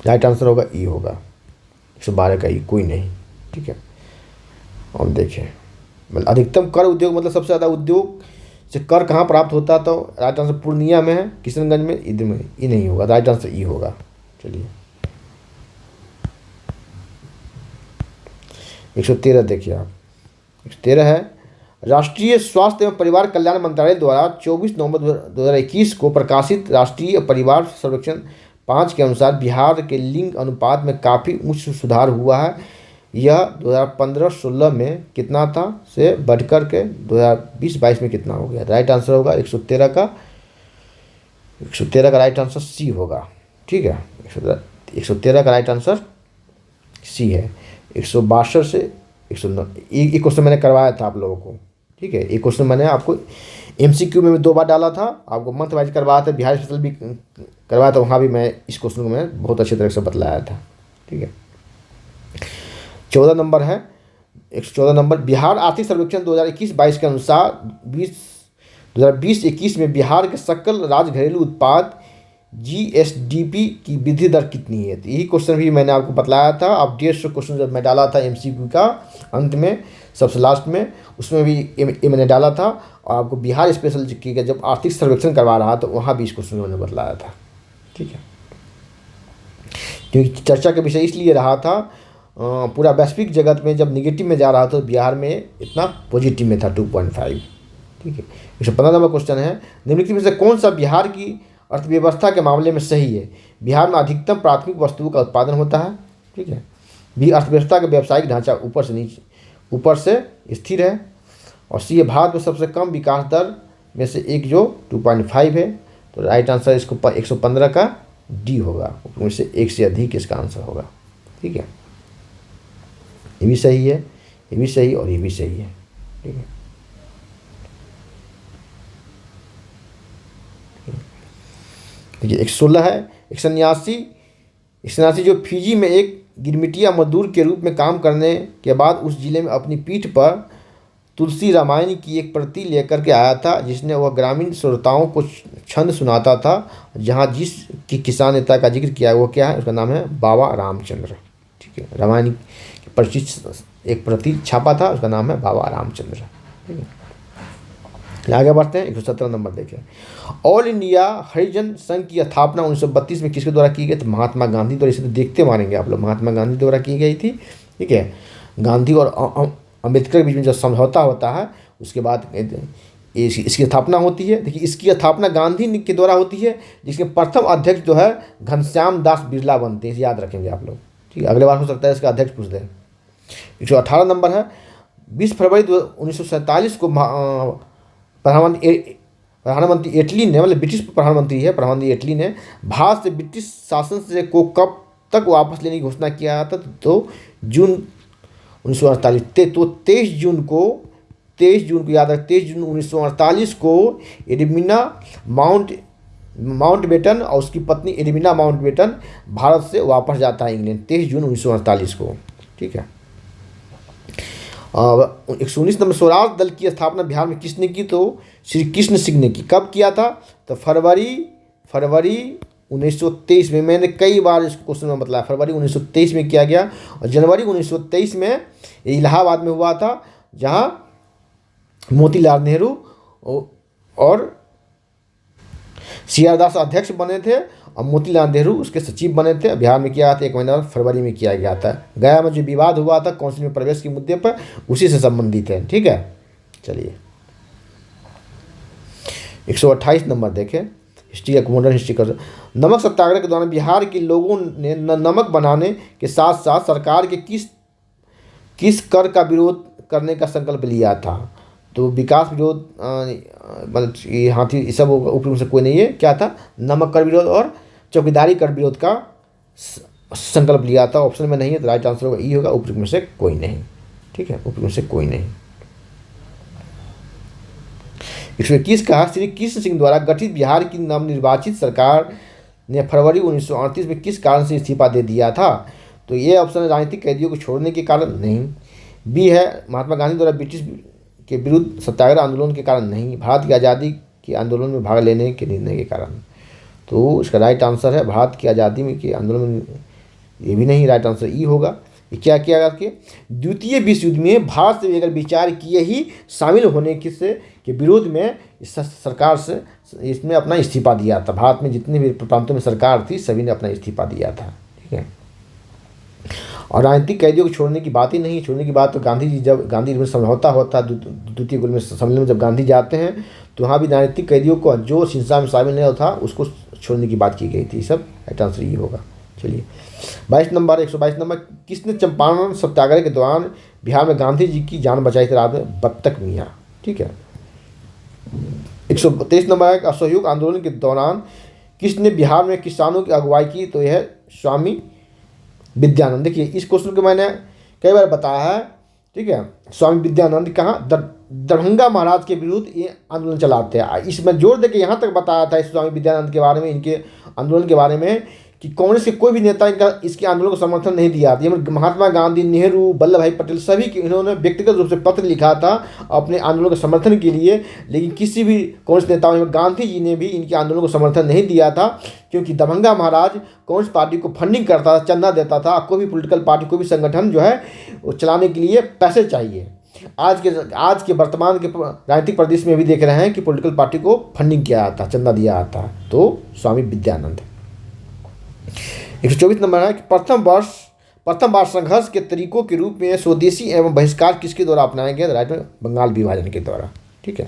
राइट आंसर होगा ई होगा, 112 का ई, कोई नहीं, ठीक है। और देखिए, मतलब अधिकतम कर उद्योग मतलब सबसे ज़्यादा उद्योग से कर कहाँ प्राप्त होता है? तो राइट आंसर पूर्णिया में है, किशनगंज में, इधर में, ई नहीं होगा, राइट आंसर ई होगा। चलिए, 113 देखिए आप, 113 है राष्ट्रीय स्वास्थ्य एवं परिवार कल्याण मंत्रालय द्वारा 24 नवंबर 2021 को प्रकाशित राष्ट्रीय परिवार सर्वेक्षण 5 के अनुसार बिहार के लिंग अनुपात में काफ़ी उच्च सुधार हुआ है। यह 2015-16 में कितना था से बढ़कर के 2020-22 में कितना हो गया? राइट आंसर होगा 113 का, 113 का राइट आंसर सी होगा, ठीक है, 113 का राइट आंसर सी है। 162 से 109, एक क्वेश्चन मैंने करवाया था आप लोगों को, ठीक है, एक क्वेश्चन मैंने आपको MCQ में भी 2 बार डाला था, आपको मंथ वाइज करवाया था, बिहार स्पेशल भी करवाया था, वहाँ भी मैं इस क्वेश्चन को मैं बहुत अच्छी तरह से बतलाया था, ठीक है। 14 नंबर है, 114 नंबर, बिहार आर्थिक सर्वेक्षण 2021-22 के अनुसार 2020-21 में बिहार के सकल राज्य घरेलू उत्पाद GSDP की वृद्धि दर कितनी है? तो यही क्वेश्चन भी मैंने आपको बतलाया था। अब 150 क्वेश्चन जब मैं डाला था MCQ का अंत में, सबसे लास्ट में, उसमें भी ये मैंने डाला था, और आपको बिहार स्पेशल की जब आर्थिक सर्वेक्षण करवा रहा तो वहाँ भी इस क्वेश्चन मैंने बतलाया था, ठीक है। क्योंकि चर्चा का विषय इसलिए रहा था, पूरा वैश्विक जगत में जब निगेटिव में जा रहा था तो बिहार में इतना पॉजिटिव में था 2.5, ठीक है। 115 नंबर क्वेश्चन है, निम्नलिखित में से कौन सा बिहार की अर्थव्यवस्था के मामले में सही है? बिहार में अधिकतम प्राथमिक वस्तुओं का उत्पादन होता है, ठीक है, भी अर्थव्यवस्था का व्यावसायिक ढांचा ऊपर से स्थिर है, और सी है भारत में सबसे कम विकास दर में से एक जो 2.5 है। तो राइट आंसर इसको 115 का डी होगा, उपयुक्त में से एक से अधिक इसका आंसर होगा। ठीक है, ये भी सही है, ये भी सही और ये भी सही है। ठीक है, देखिए 116 है। 189 जो फिजी में एक गिरमिटिया मजदूर के रूप में काम करने के बाद उस जिले में अपनी पीठ पर तुलसी रामायण की एक प्रति लेकर के आया था, जिसने वह ग्रामीण श्रोताओं को छंद सुनाता था। जहाँ जिस की किसान नेता का जिक्र किया वो क्या है, उसका नाम है बाबा रामचंद्र। ठीक है, रामायण की परिचित एक प्रति छापा था, उसका नाम है बाबा रामचंद्र। ठीक है, आगे बढ़ते हैं। 117 नंबर देखें। ऑल इंडिया हरिजन संघ की स्थापना 1932 में किसके द्वारा की गई? तो महात्मा गांधी द्वारा। इसे तो देखते मारेंगे आप लोग, महात्मा गांधी द्वारा की गई थी। ठीक है, गांधी और अम्बेडकर के बीच में जो समझौता होता है उसके बाद इसकी स्थापना होती है। देखिए, इसकी स्थापना गांधी के द्वारा होती है, जिसके प्रथम अध्यक्ष जो है घनश्याम दास बिरला बनते हैं, याद रखेंगे आप लोग। ठीक है, अगले बार हो सकता है इसका अध्यक्ष पूछ दें। 118 है। 20 फरवरी 1947 को प्रधानमंत्री इटली ने, मतलब ब्रिटिश प्रधानमंत्री है, प्रधानमंत्री इटली ने भारत से ब्रिटिश शासन से को कब तक वापस लेने की घोषणा किया था? तो जून 1948। तो 23 जून को याद रख, 23 जून 1948 को एडमिना माउंटबेटन और उसकी पत्नी एडमिना माउंटबेटन भारत से वापस जाता है इंग्लैंड, 23 जून 1948 को। ठीक है, 119 नंबर। स्वराज दल की स्थापना बिहार में किसने की? तो श्री कृष्ण सिंह ने की। कब किया था? तो फरवरी 1923 में। मैंने कई बार इस क्वेश्चन में बताया, फरवरी 1923 में किया गया। और जनवरी 1923 में इलाहाबाद में हुआ था, जहाँ मोतीलाल नेहरू और सीआर दास अध्यक्ष बने थे और मोतीलाल नेहरू उसके सचिव बने थे। बिहार में किया था 1 महीना बाद फरवरी में किया गया था। गया में जो विवाद हुआ था काउंसिल में प्रवेश के मुद्दे पर, उसी से संबंधित है। ठीक है, चलिए 128 नंबर देखें। हिस्ट्री का मॉडर्न हिस्ट्री कर। नमक सत्याग्रह के दौरान बिहार के लोगों ने नमक बनाने के साथ साथ सरकार के किस कर का विरोध करने का संकल्प लिया था? तो विकास विरोध, मतलब ये हाथी, ये सब ऊपर से कोई नहीं है। क्या था? नमक कर विरोध और चौकीदारी कर विरोध का संकल्प लिया था। ऑप्शन में नहीं है, तो राइट आंसर होगा ई होगा, ऊपर में से कोई नहीं। ठीक है, ऊपर में से कोई नहीं। 121 कहा, श्री कृष्ण सिंह द्वारा गठित बिहार की नवनिर्वाचित सरकार ने फरवरी 1938 में किस कारण से इस्तीफा दे दिया था? तो ये ऑप्शन है राजनीतिक कैदियों को छोड़ने के कारण नहीं। बी है महात्मा गांधी द्वारा ब्रिटिश के विरुद्ध सत्याग्रह आंदोलन के कारण नहीं। भारत की आज़ादी के आंदोलन में भाग लेने के निर्णय के कारण। तो इसका राइट आंसर है भारत की आज़ादी में के आंदोलन में, ये भी नहीं, राइट आंसर ई होगा। ये क्या किया करके द्वितीय विश्व युद्ध में भारत से अगर विचार किए ही शामिल होने के विरोध में इस सरकार से इसमें अपना इस्तीफा दिया था। भारत में जितने भी प्रांतों में सरकार थी सभी ने अपना इस्तीफा दिया था। ठीक है, और राजनीतिक कैदियों को छोड़ने की बात ही नहीं। छोड़ने की बात तो गांधी जी, जब गांधी में समझौता होता, द्वितीय गोलमेज सम्मेलन में जब गांधी जाते हैं तो वहाँ भी राजनीतिक कैदियों को जो हिंसा में शामिल नहीं था उसको छोड़ने की बात की गई थी। सब राइट आंसर ये होगा। चलिए 122 नंबर। किसने चंपारण सत्याग्रह के दौरान बिहार में गांधी जी की जान बचाई थी? रात में बत्तख मियाँ। ठीक है, 123 नंबर है। असहयोग आंदोलन के दौरान किसने बिहार में किसानों की अगुवाई की? तो यह स्वामी विद्यानंद। देखिए, इस क्वेश्चन को मैंने कई बार बताया है। ठीक है, स्वामी विद्यानंद कहाँ? दरभंगा महाराज के विरुद्ध ये आंदोलन चलाते हैं। इसमें जोर देके यहाँ तक बताया था इस स्वामी विद्यानंद के बारे में, इनके आंदोलन के बारे में, कि कांग्रेस के कोई भी नेता इसके आंदोलन को समर्थन नहीं दिया था। महात्मा गांधी, नेहरू, वल्लभ भाई पटेल सभी के इन्होंने व्यक्तिगत रूप से पत्र लिखा था अपने आंदोलन के समर्थन के लिए, लेकिन किसी भी कांग्रेस नेताओं ने, गांधी जी ने भी इनके आंदोलन को समर्थन नहीं दिया था, क्योंकि दरभंगा महाराज कांग्रेस पार्टी को फंडिंग करता था, चंदा देता था। कोई भी पॉलिटिकल पार्टी, कोई भी संगठन जो है वो चलाने के लिए पैसे चाहिए। आज के वर्तमान के राजनीतिक परिदृश्य में भी देख रहे हैं कि पॉलिटिकल पार्टी को फंडिंग किया जाता, चंदा दिया जाता। तो स्वामी विद्यानंद। 124 नंबर है कि प्रथम बार संघर्ष के तरीकों के रूप में स्वदेशी एवं बहिष्कार किसके द्वारा अपनाया गया? राइट में बंगाल विभाजन के द्वारा। ठीक है,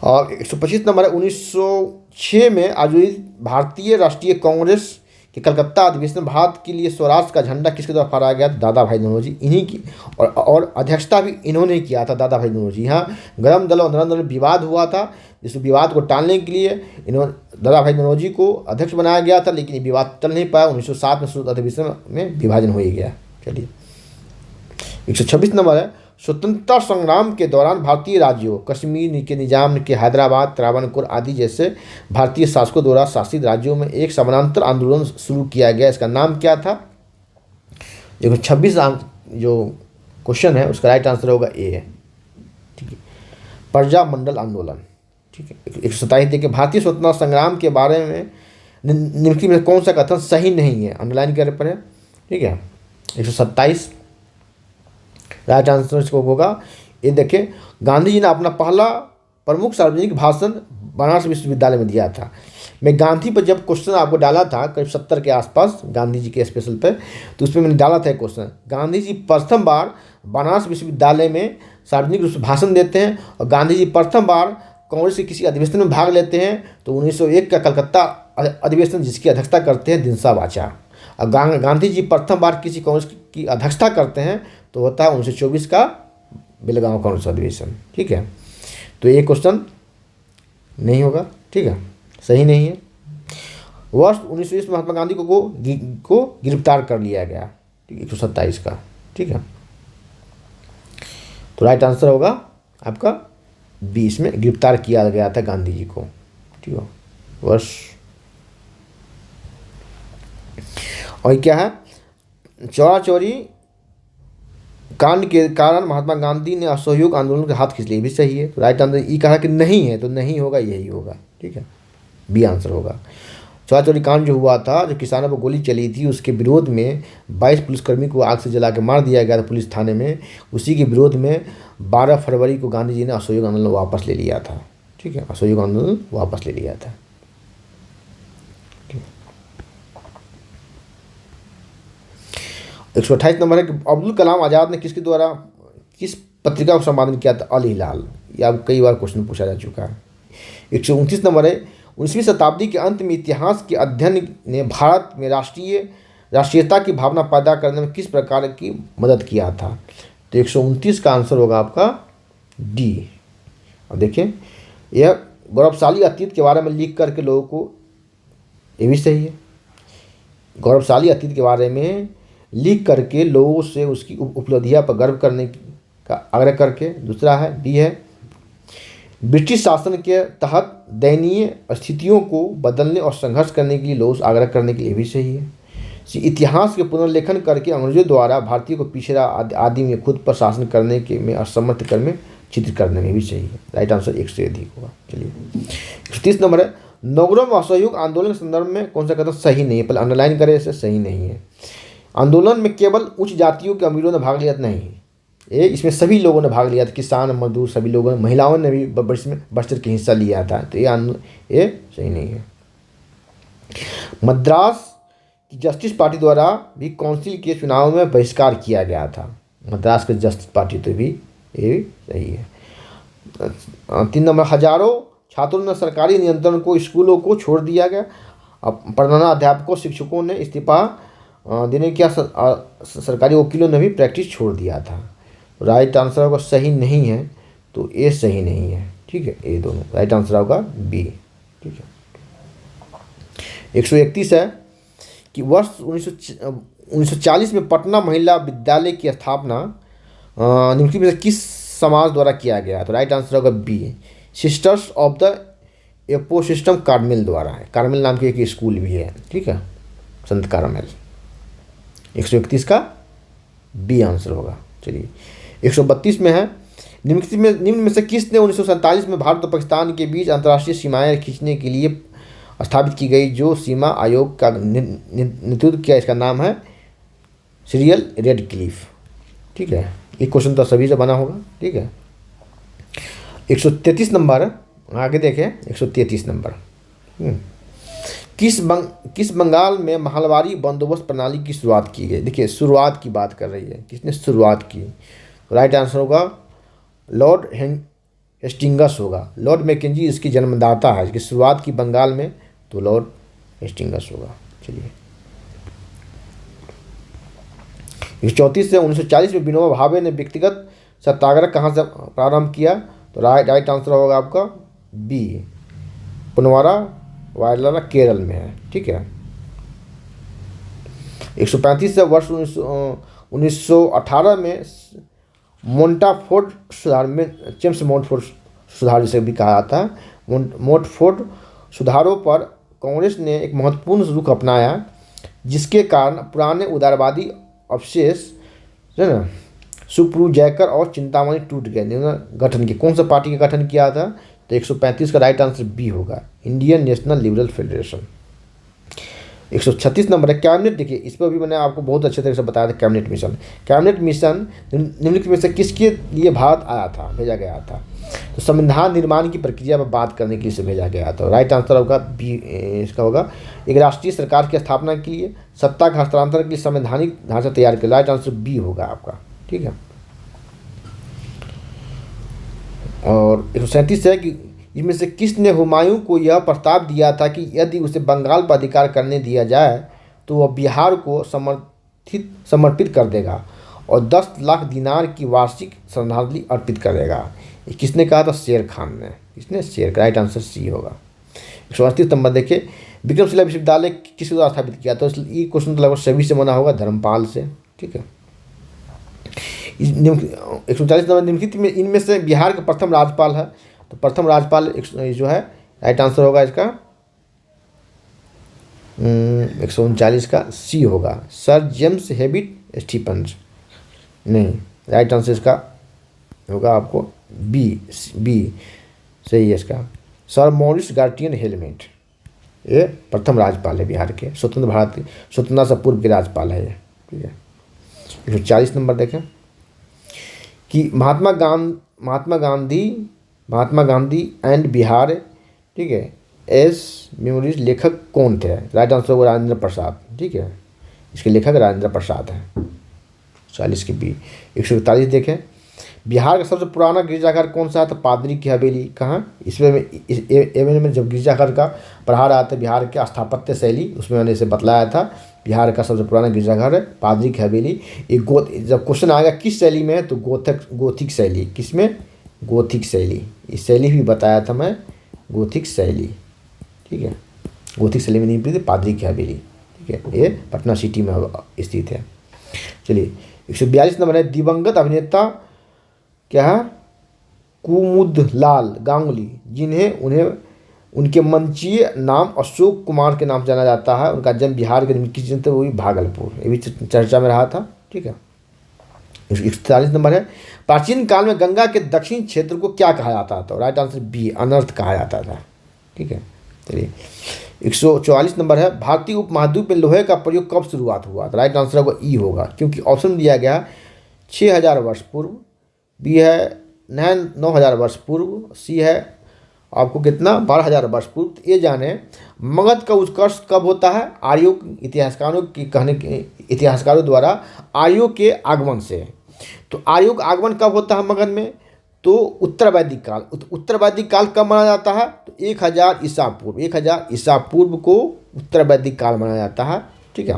और 125 नंबर है 1906 में आयोजित भारतीय राष्ट्रीय कांग्रेस कि कलकत्ता अधिवेशन में भारत के लिए स्वराज का झंडा किसके द्वारा फहराया गया? दादा भाई नौरोजी, इन्हीं की, और अध्यक्षता भी इन्होंने किया था, दादा भाई नौरोजी। यहाँ गर्म दल और नरम दल में विवाद हुआ था, जिस विवाद को टालने के लिए इन्होंने दादा भाई नौरोजी को अध्यक्ष बनाया गया था, लेकिन ये विवाद टल नहीं पाया। 1907 में संयुक्त अधिवेशन में विभाजन हो ही गया। चलिए 126 नंबर है, स्वतंत्रता संग्राम के दौरान भारतीय राज्यों कश्मीर के निजाम के हैदराबाद, त्रावणकोर आदि जैसे भारतीय शासकों द्वारा शासित राज्यों में एक समानांतर आंदोलन शुरू किया गया। इसका नाम क्या था? 126 जो क्वेश्चन है उसका राइट आंसर होगा ए। ठीक है, प्रजामंडल आंदोलन। ठीक है। 127 देखिए, भारतीय स्वतंत्रता संग्राम के बारे में निम्नलिखित में कौन सा कथन सही नहीं है? अंडरलाइन करने पर है। ठीक है, 127 राइट आंसर इसको होगा ये। देखिए, गांधी जी ने अपना पहला प्रमुख सार्वजनिक भाषण बनारस विश्वविद्यालय में दिया था। मैं गांधी पर जब क्वेश्चन आपको डाला था करीब 70 के आसपास गांधी जी के स्पेशल पे, तो उसमें मैंने डाला था क्वेश्चन, गांधी जी प्रथम बार बनारस विश्वविद्यालय में सार्वजनिक रूप से भाषण देते हैं और गांधी जी प्रथम बार कांग्रेस के किसी अधिवेशन में भाग लेते हैं, तो 1901 का कलकत्ता अधिवेशन जिसकी अध्यक्षता करते हैं दिनसा वाचा। और गांधी जी प्रथम बार किसी कांग्रेस की अध्यक्षता करते हैं तो होता है 1924 का बेलगांव कांग्रेस अधिवेशन। ठीक है, तो ये क्वेश्चन नहीं होगा। ठीक है, सही नहीं है। वर्ष 1920 में महात्मा गांधी को गिरफ्तार कर लिया गया। ठीक है, 127 का। ठीक है, तो राइट आंसर होगा आपका 20 में गिरफ्तार किया गया था गांधी जी को। ठीक है, वर्ष। और क्या है? चौरा चौरी कांड के कारण महात्मा गांधी ने असहयोग आंदोलन के हाथ खींच लिए, भी सही है। तो राइट आंसर ई कहा कि नहीं है, तो नहीं होगा, यही होगा। ठीक है, बी आंसर होगा। चौरा चौरी कांड जो हुआ था, जो किसानों पर गोली चली थी, उसके विरोध में 22 पुलिसकर्मी को आग से जला के मार दिया गया था पुलिस थाने में। उसी के विरोध में 12 फरवरी को गांधी जी ने असहयोग आंदोलन वापस ले लिया था। ठीक है, असहयोग आंदोलन वापस ले लिया था। 128 नंबर है कि अब्दुल कलाम आज़ाद ने किसके द्वारा किस पत्रिका को संपादन किया था? अल हिलाल। ये अब कई बार क्वेश्चन पूछा जा चुका है। 129 नंबर है, 19वीं शताब्दी के अंत में इतिहास के अध्ययन ने भारत में राष्ट्रीयता की भावना पैदा करने में किस प्रकार की मदद किया था? तो 129 का आंसर होगा आपका डी। अब देखिए, यह गौरवशाली अतीत के बारे में लिख करके लोगों को, ये भी सही है, गौरवशाली अतीत के बारे में लिख करके लोगों से उसकी उपलब्धियां पर गर्व करने का आग्रह करके। दूसरा है बी है, ब्रिटिश शासन के तहत दयनीय स्थितियों को बदलने और संघर्ष करने के लिए लोगों से आग्रह करने के लिए भी सही है। इतिहास के पुनर्लेखन करके अंग्रेजों द्वारा भारतीय को पिछड़ा आदि में खुद पर शासन करने के में असमर्थ कर में चित्रित करने में भी सही है। राइट आंसर 1 से अधिक होगा। चलिए 130 नंबर है, नगरों में असहयोग आंदोलन के संदर्भ में कौन सा कथन सही नहीं है? पहले अंडरलाइन करें, इसे सही नहीं है। आंदोलन में केवल उच्च जातियों के अमीरों ने भाग लिया नहीं, इसमें सभी लोगों ने भाग लिया था, किसान, मजदूर, सभी लोगों ने, महिलाओं ने भी इसमें बढ़ चढ़ के हिस्सा लिया था। तो ये सही नहीं है। मद्रास की जस्टिस पार्टी द्वारा भी काउंसिल के चुनाव में बहिष्कार किया गया था। मद्रास की जस्टिस पार्टी तो भी ये सही है। 3 नंबर, हजारों छात्रों ने सरकारी नियंत्रण को स्कूलों को छोड़ दिया गया। अब प्रधानाध्यापकों, शिक्षकों ने इस्तीफा देने क्या सरकारी वकीलों ने भी प्रैक्टिस छोड़ दिया था। राइट आंसर होगा सही नहीं है, तो ए सही नहीं है। ठीक है, ए दोनों राइट आंसर होगा बी। ठीक है, 131 है कि वर्ष 1940 में पटना महिला विद्यालय की स्थापना निम्नलिखित में से किस समाज द्वारा किया गया? तो राइट आंसर होगा B, sisters of the apostolic Carmel द्वारा है। कार्मेल नाम की एक स्कूल भी है। ठीक है, संत कार्मेल। 131 का बी आंसर होगा। चलिए 132 में है, निम्न में से किसने 1947 में भारत और पाकिस्तान के बीच अंतर्राष्ट्रीय सीमाएं खींचने के लिए स्थापित की गई जो सीमा आयोग का नेतृत्व किया? इसका नाम है सीरियल रेडक्लिफ। ठीक है, ये क्वेश्चन तो सभी से बना होगा। ठीक है, 133 नंबर आगे देखें। 133 नंबर, किस बंगाल में महलवारी बंदोबस्त प्रणाली की शुरुआत की गई? देखिए, शुरुआत की बात कर रही है, किसने शुरुआत की? राइट आंसर होगा लॉर्ड हेस्टिंगस होगा। लॉर्ड मैकेंजी इसकी जन्मदाता है। इसकी शुरुआत की बंगाल में, तो लॉर्ड हेस्टिंगस होगा। चलिए 134 से 1940 में विनोबा भावे ने व्यक्तिगत सत्याग्रह कहाँ से प्रारंभ किया? तो राइट आंसर होगा आपका बी, पुनवारा वायला केरल में है। ठीक है। 135 से वर्ष 1918 में मोंटाफोर्ट सुधार में जेम्स मोंटफोर्ट सुधार जिसे भी कहा जाता है, मोंटफोर्ट सुधारों पर कांग्रेस ने एक महत्वपूर्ण रुख अपनाया, जिसके कारण पुराने उदारवादी अवशेष है ना सुप्रू, जयकर और चिंतामणि टूट गए। गठन किया, कौन सा पार्टी का गठन किया था? तो 135 का राइट आंसर बी होगा, Indian national liberal federation. 136 number है कैबिनेट। देखिए इस पर भी मैंने आपको बहुत अच्छे तरीके से बताया था। कैबिनेट मिशन निम्नलिखित में से किसके लिए भारत आया था, भेजा गया था? तो संविधान निर्माण की प्रक्रिया पर बात करने के लिए इसे भेजा गया था। राइट आंसर होगा बी, इसका होगा एक राष्ट्रीय सरकार की स्थापना के लिए, सत्ता का हस्तांतरण के लिए संवैधानिक ढांचा तैयार किया। राइट आंसर बी होगा आपका। ठीक है। और 137 है कि इनमें से किसने हुमायूं को यह प्रस्ताव दिया था कि यदि उसे बंगाल पर अधिकार करने दिया जाए तो वह बिहार को समर्पित कर देगा और 10 लाख दिनार की वार्षिक श्रद्धांजलि अर्पित करेगा? ये किसने कहा था? शेर खान ने। किसने? शेर। राइट आंसर सी होगा। 138 नंबर देखिए विक्रमशिला विश्वविद्यालय किसके द्वारा स्थापित किया? तो ये क्वेश्चन तो लगभग सभी से बना होगा, धर्मपाल से। ठीक है। 140 नंबर निम्नलिखित में इनमें से बिहार का प्रथम राज्यपाल है? तो प्रथम राज्यपाल जो है राइट आंसर होगा इसका 139 का सी होगा, सर जेम्स हेबिट स्टीफन्स। नहीं, राइट आंसर इसका होगा आपको बी सही है इसका, सर मॉरिस गार्टियन हेलमेट। ये प्रथम राज्यपाल है बिहार के, स्वतंत्रता से पूर्व के राज्यपाल है ये। ठीक है। 140 नंबर देखें कि महात्मा गांधी एंड बिहार, ठीक है, एस मेमोरीज लेखक कौन थे? राइट आंसर होगा राजेंद्र प्रसाद। ठीक है, इसके लेखक राजेंद्र प्रसाद हैं। 40 के बी। 141 देखें बिहार का सबसे पुराना गिरजाघर कौन सा है? तो पादरी की हवेली। कहाँ? इसमें में जब गिरजाघर का पढ़ा रहा था बिहार के स्थापत्य शैली, उसमें मैंने इसे बतलाया था बिहार का सबसे पुराना गिरजाघर है पादरी की हवेली। एक जब क्वेश्चन आएगा किस शैली में है तो गोथिक शैली। किसमें? गोथिक शैली। इस शैली भी बताया था मैं, गोथिक शैली। ठीक है, गोथिक शैली में नहीं पड़ी थी पादरी की हवेली। ठीक है, ये पटना सिटी में स्थित है। चलिए 142 नंबर है दिवंगत अभिनेता क्या है? कुमुदलाल गांगुली, जिन्हें उनके मंचीय नाम अशोक कुमार के नाम से जाना जाता है। उनका जन्म बिहार के किस जिले वो भी भागलपुर, ये भी चर्चा में रहा था। ठीक है। 143 नंबर है प्राचीन काल में गंगा के दक्षिण क्षेत्र को क्या कहा जाता था? राइट आंसर बी अनर्थ कहा जाता था। ठीक है। चलिए 144 नंबर है भारतीय उपमहाद्वीप में लोहे का प्रयोग कब शुरुआत हुआ? तो राइट आंसर होगा ई होगा, क्योंकि ऑप्शन दिया गया 6000 वर्ष पूर्व, बी है 9000 वर्ष पूर्व, सी है आपको कितना 12000 वर्ष पूर्व। तो ये जाने मगध का उत्कर्ष कब होता है? आर्यों इतिहासकारों द्वारा आर्यों के आगमन से। तो आर्यों का आगमन कब होता है मगध में? तो उत्तर वैदिक काल। उत्तर वैदिक काल कब माना जाता है? तो 1000 ईसा पूर्व, 1000 ईसा पूर्व को उत्तर वैदिक काल माना जाता है। ठीक है,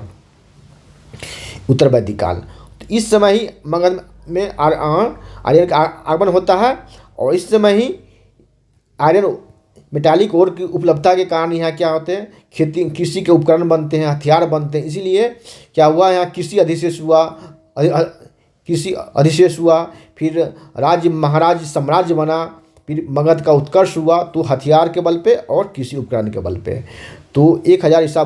उत्तर वैदिक काल। तो इस समय ही मगध में आर्यन का आगमन होता है और इस समय ही आयरन मेटालिक ओर की उपलब्धता के कारण यहाँ क्या होते हैं? कृषि के उपकरण बनते हैं, हथियार बनते हैं। इसीलिए क्या हुआ यहाँ कृषि अधिशेष हुआ, फिर राज्य महाराज साम्राज्य बना, फिर मगध का उत्कर्ष हुआ तो हथियार के बल पे और कृषि उपकरण के बल पे। तो 1000 ईसा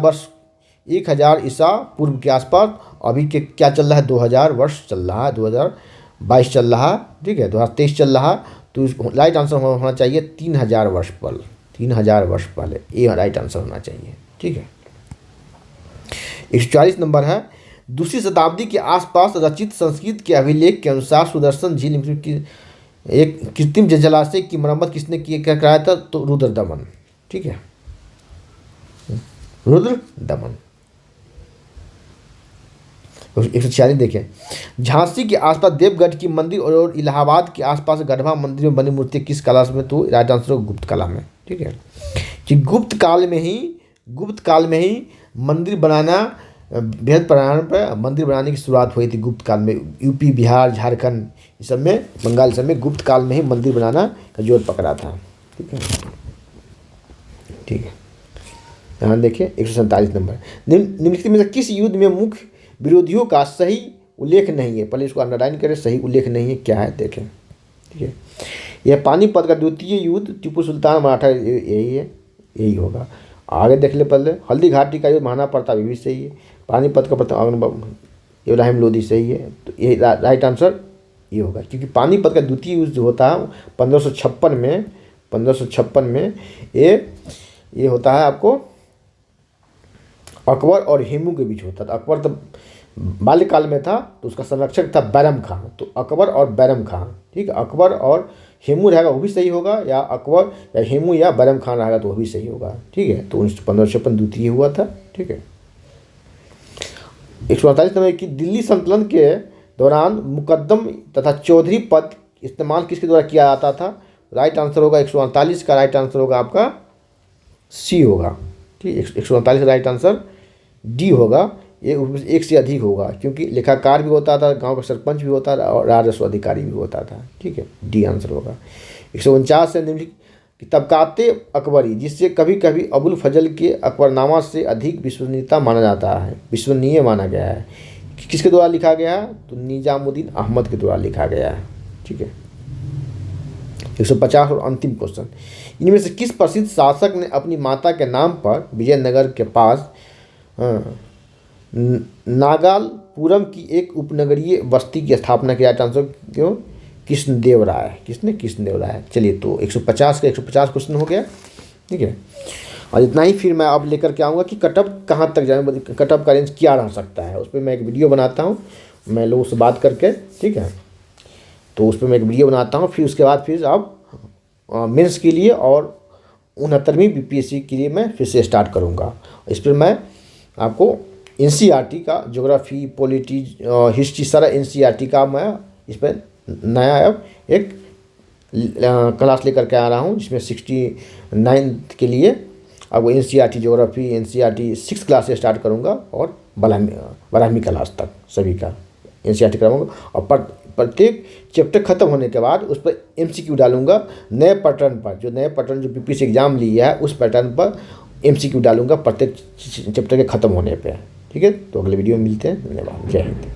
पूर्व के आसपास। अभी के क्या चल रहा है? 2000 वर्ष चल रहा है, 2022 चल रहा है। ठीक है, 2023 चल रहा है। तो राइट आंसर होना चाहिए 3000 वर्ष पहले, 3000 वर्ष पहले, ये राइट आंसर होना चाहिए। ठीक है। 140 नंबर है दूसरी शताब्दी के आसपास रचित संस्कृत के अभिलेख के अनुसार सुदर्शन झील की एक कृत्रिम जलाशय की मरम्मत किसने कराया था? तो रुद्रदमन। ठीक है, रुद्रदमन। 146 देखें झांसी के आसपास देवगढ़ की मंदिर और इलाहाबाद के आसपास गढ़वा मंदिर में बनी मूर्ति किस कला में? तो राइट आंसर हो गुप्त कला में। ठीक है, कि गुप्त काल में ही मंदिर बनाना बृहद पैमाने पर मंदिर बनाने की शुरुआत हुई थी गुप्त काल में। यूपी, बिहार, झारखंड इस सब में, बंगाल सब में गुप्त काल में ही मंदिर बनाना का जोर पकड़ा था। ठीक है, ठीक है। यहाँ देखिए 147 नंबर, निम्नलिखित में से किस युद्ध में मुख्य विरोधियों का सही उल्लेख नहीं है? पहले इसको अंडरलाइन करें, सही उल्लेख नहीं है क्या है देखें। ठीक है, यह पानीपत का द्वितीय युद्ध, टीपू सुल्तान मराठा, यही है, यही होगा। आगे देख ले पहले, हल्दी घाटी का युद्ध महाराणा प्रताप, ये भी सही है। पानीपत का प्रथम इब्राहिम लोदी, सही है। तो ये राइट आंसर ये होगा, क्योंकि पानीपत का द्वितीय युद्ध जो होता है 1556 में ये होता है आपको अकबर और हेमू के बीच होता था। अकबर तो बाल्यकाल में था तो उसका संरक्षक था बैरम खां, तो अकबर और बैरम खां। ठीक है, अकबर और हेमू रहेगा वो भी सही होगा, या अकबर या हेमू या बैरम खान रहेगा तो वो भी सही होगा। ठीक है, तो 1556 द्वितीय हुआ था। ठीक है, 148 नंबर की दिल्ली संतुलन के दौरान मुकद्दम तथा चौधरी पद इस्तेमाल किसके द्वारा किया जाता था? राइट आंसर होगा 148 का राइट आंसर होगा आपका सी होगा। ठीक, 148 का राइट आंसर डी होगा। एक से अधिक होगा, क्योंकि लेखाकार भी होता था, गांव का सरपंच भी होता था और राजस्व अधिकारी भी होता था। ठीक है, डी आंसर होगा। 149 से निम्नलिखित तबकाते अकबरी जिससे कभी कभी अबुल फजल के अकबरनामा से अधिक विश्वसनीयता माना जाता है, विश्वसनीय माना गया है, किसके द्वारा लिखा गया है? तो निजामुद्दीन अहमद के द्वारा लिखा गया है। ठीक है, 150 और अंतिम क्वेश्चन, इनमें से किस प्रसिद्ध शासक ने अपनी माता के नाम पर विजयनगर के पास नागालपुरम की एक उपनगरीय बस्ती की स्थापना की? आंसर क्यों? कृष्णदेव राय। किसने? कृष्णदेव राय। चलिए, तो 150 का 150 क्वेश्चन हो गया। ठीक है, और इतना ही। फिर मैं अब लेकर के आऊँगा कि कटअप कहाँ तक जाए, कटअप का रेंज क्या रह सकता है, उस पर मैं एक वीडियो बनाता हूँ, मैं लोगों से बात करके। ठीक है, तो उस पर मैं एक वीडियो बनाता हूँ, फिर उसके बाद फिर आप मेंस के लिए और 69वीं बीपीएससी के लिए मैं फिर से स्टार्ट करूँगा। इस पर मैं आपको एनसीईआरटी का ज्योग्राफी, पॉलिटी, हिस्ट्री, सारा एनसीईआरटी का मैं इस पर नया अब एक क्लास लेकर के आ रहा हूँ, जिसमें 69 के लिए अब एनसीईआरटी ज्योग्राफी, एनसीईआरटी 6 क्लास से स्टार्ट करूँगा और 12वीं क्लास तक सभी का एनसीईआरटी कराऊँगा। और प्रत्येक चैप्टर खत्म होने के बाद उस पर एमसीक्यू डालूंगा नए पैटर्न पर, जो नए पैटर्न जो बीपीएससी एग्जाम लिया है उस पैटर्न पर एमसीक्यू डालूंगा प्रत्येक चैप्टर के खत्म होने पे। ठीक है, तो अगले वीडियो में मिलते हैं। धन्यवाद, जय हिंद।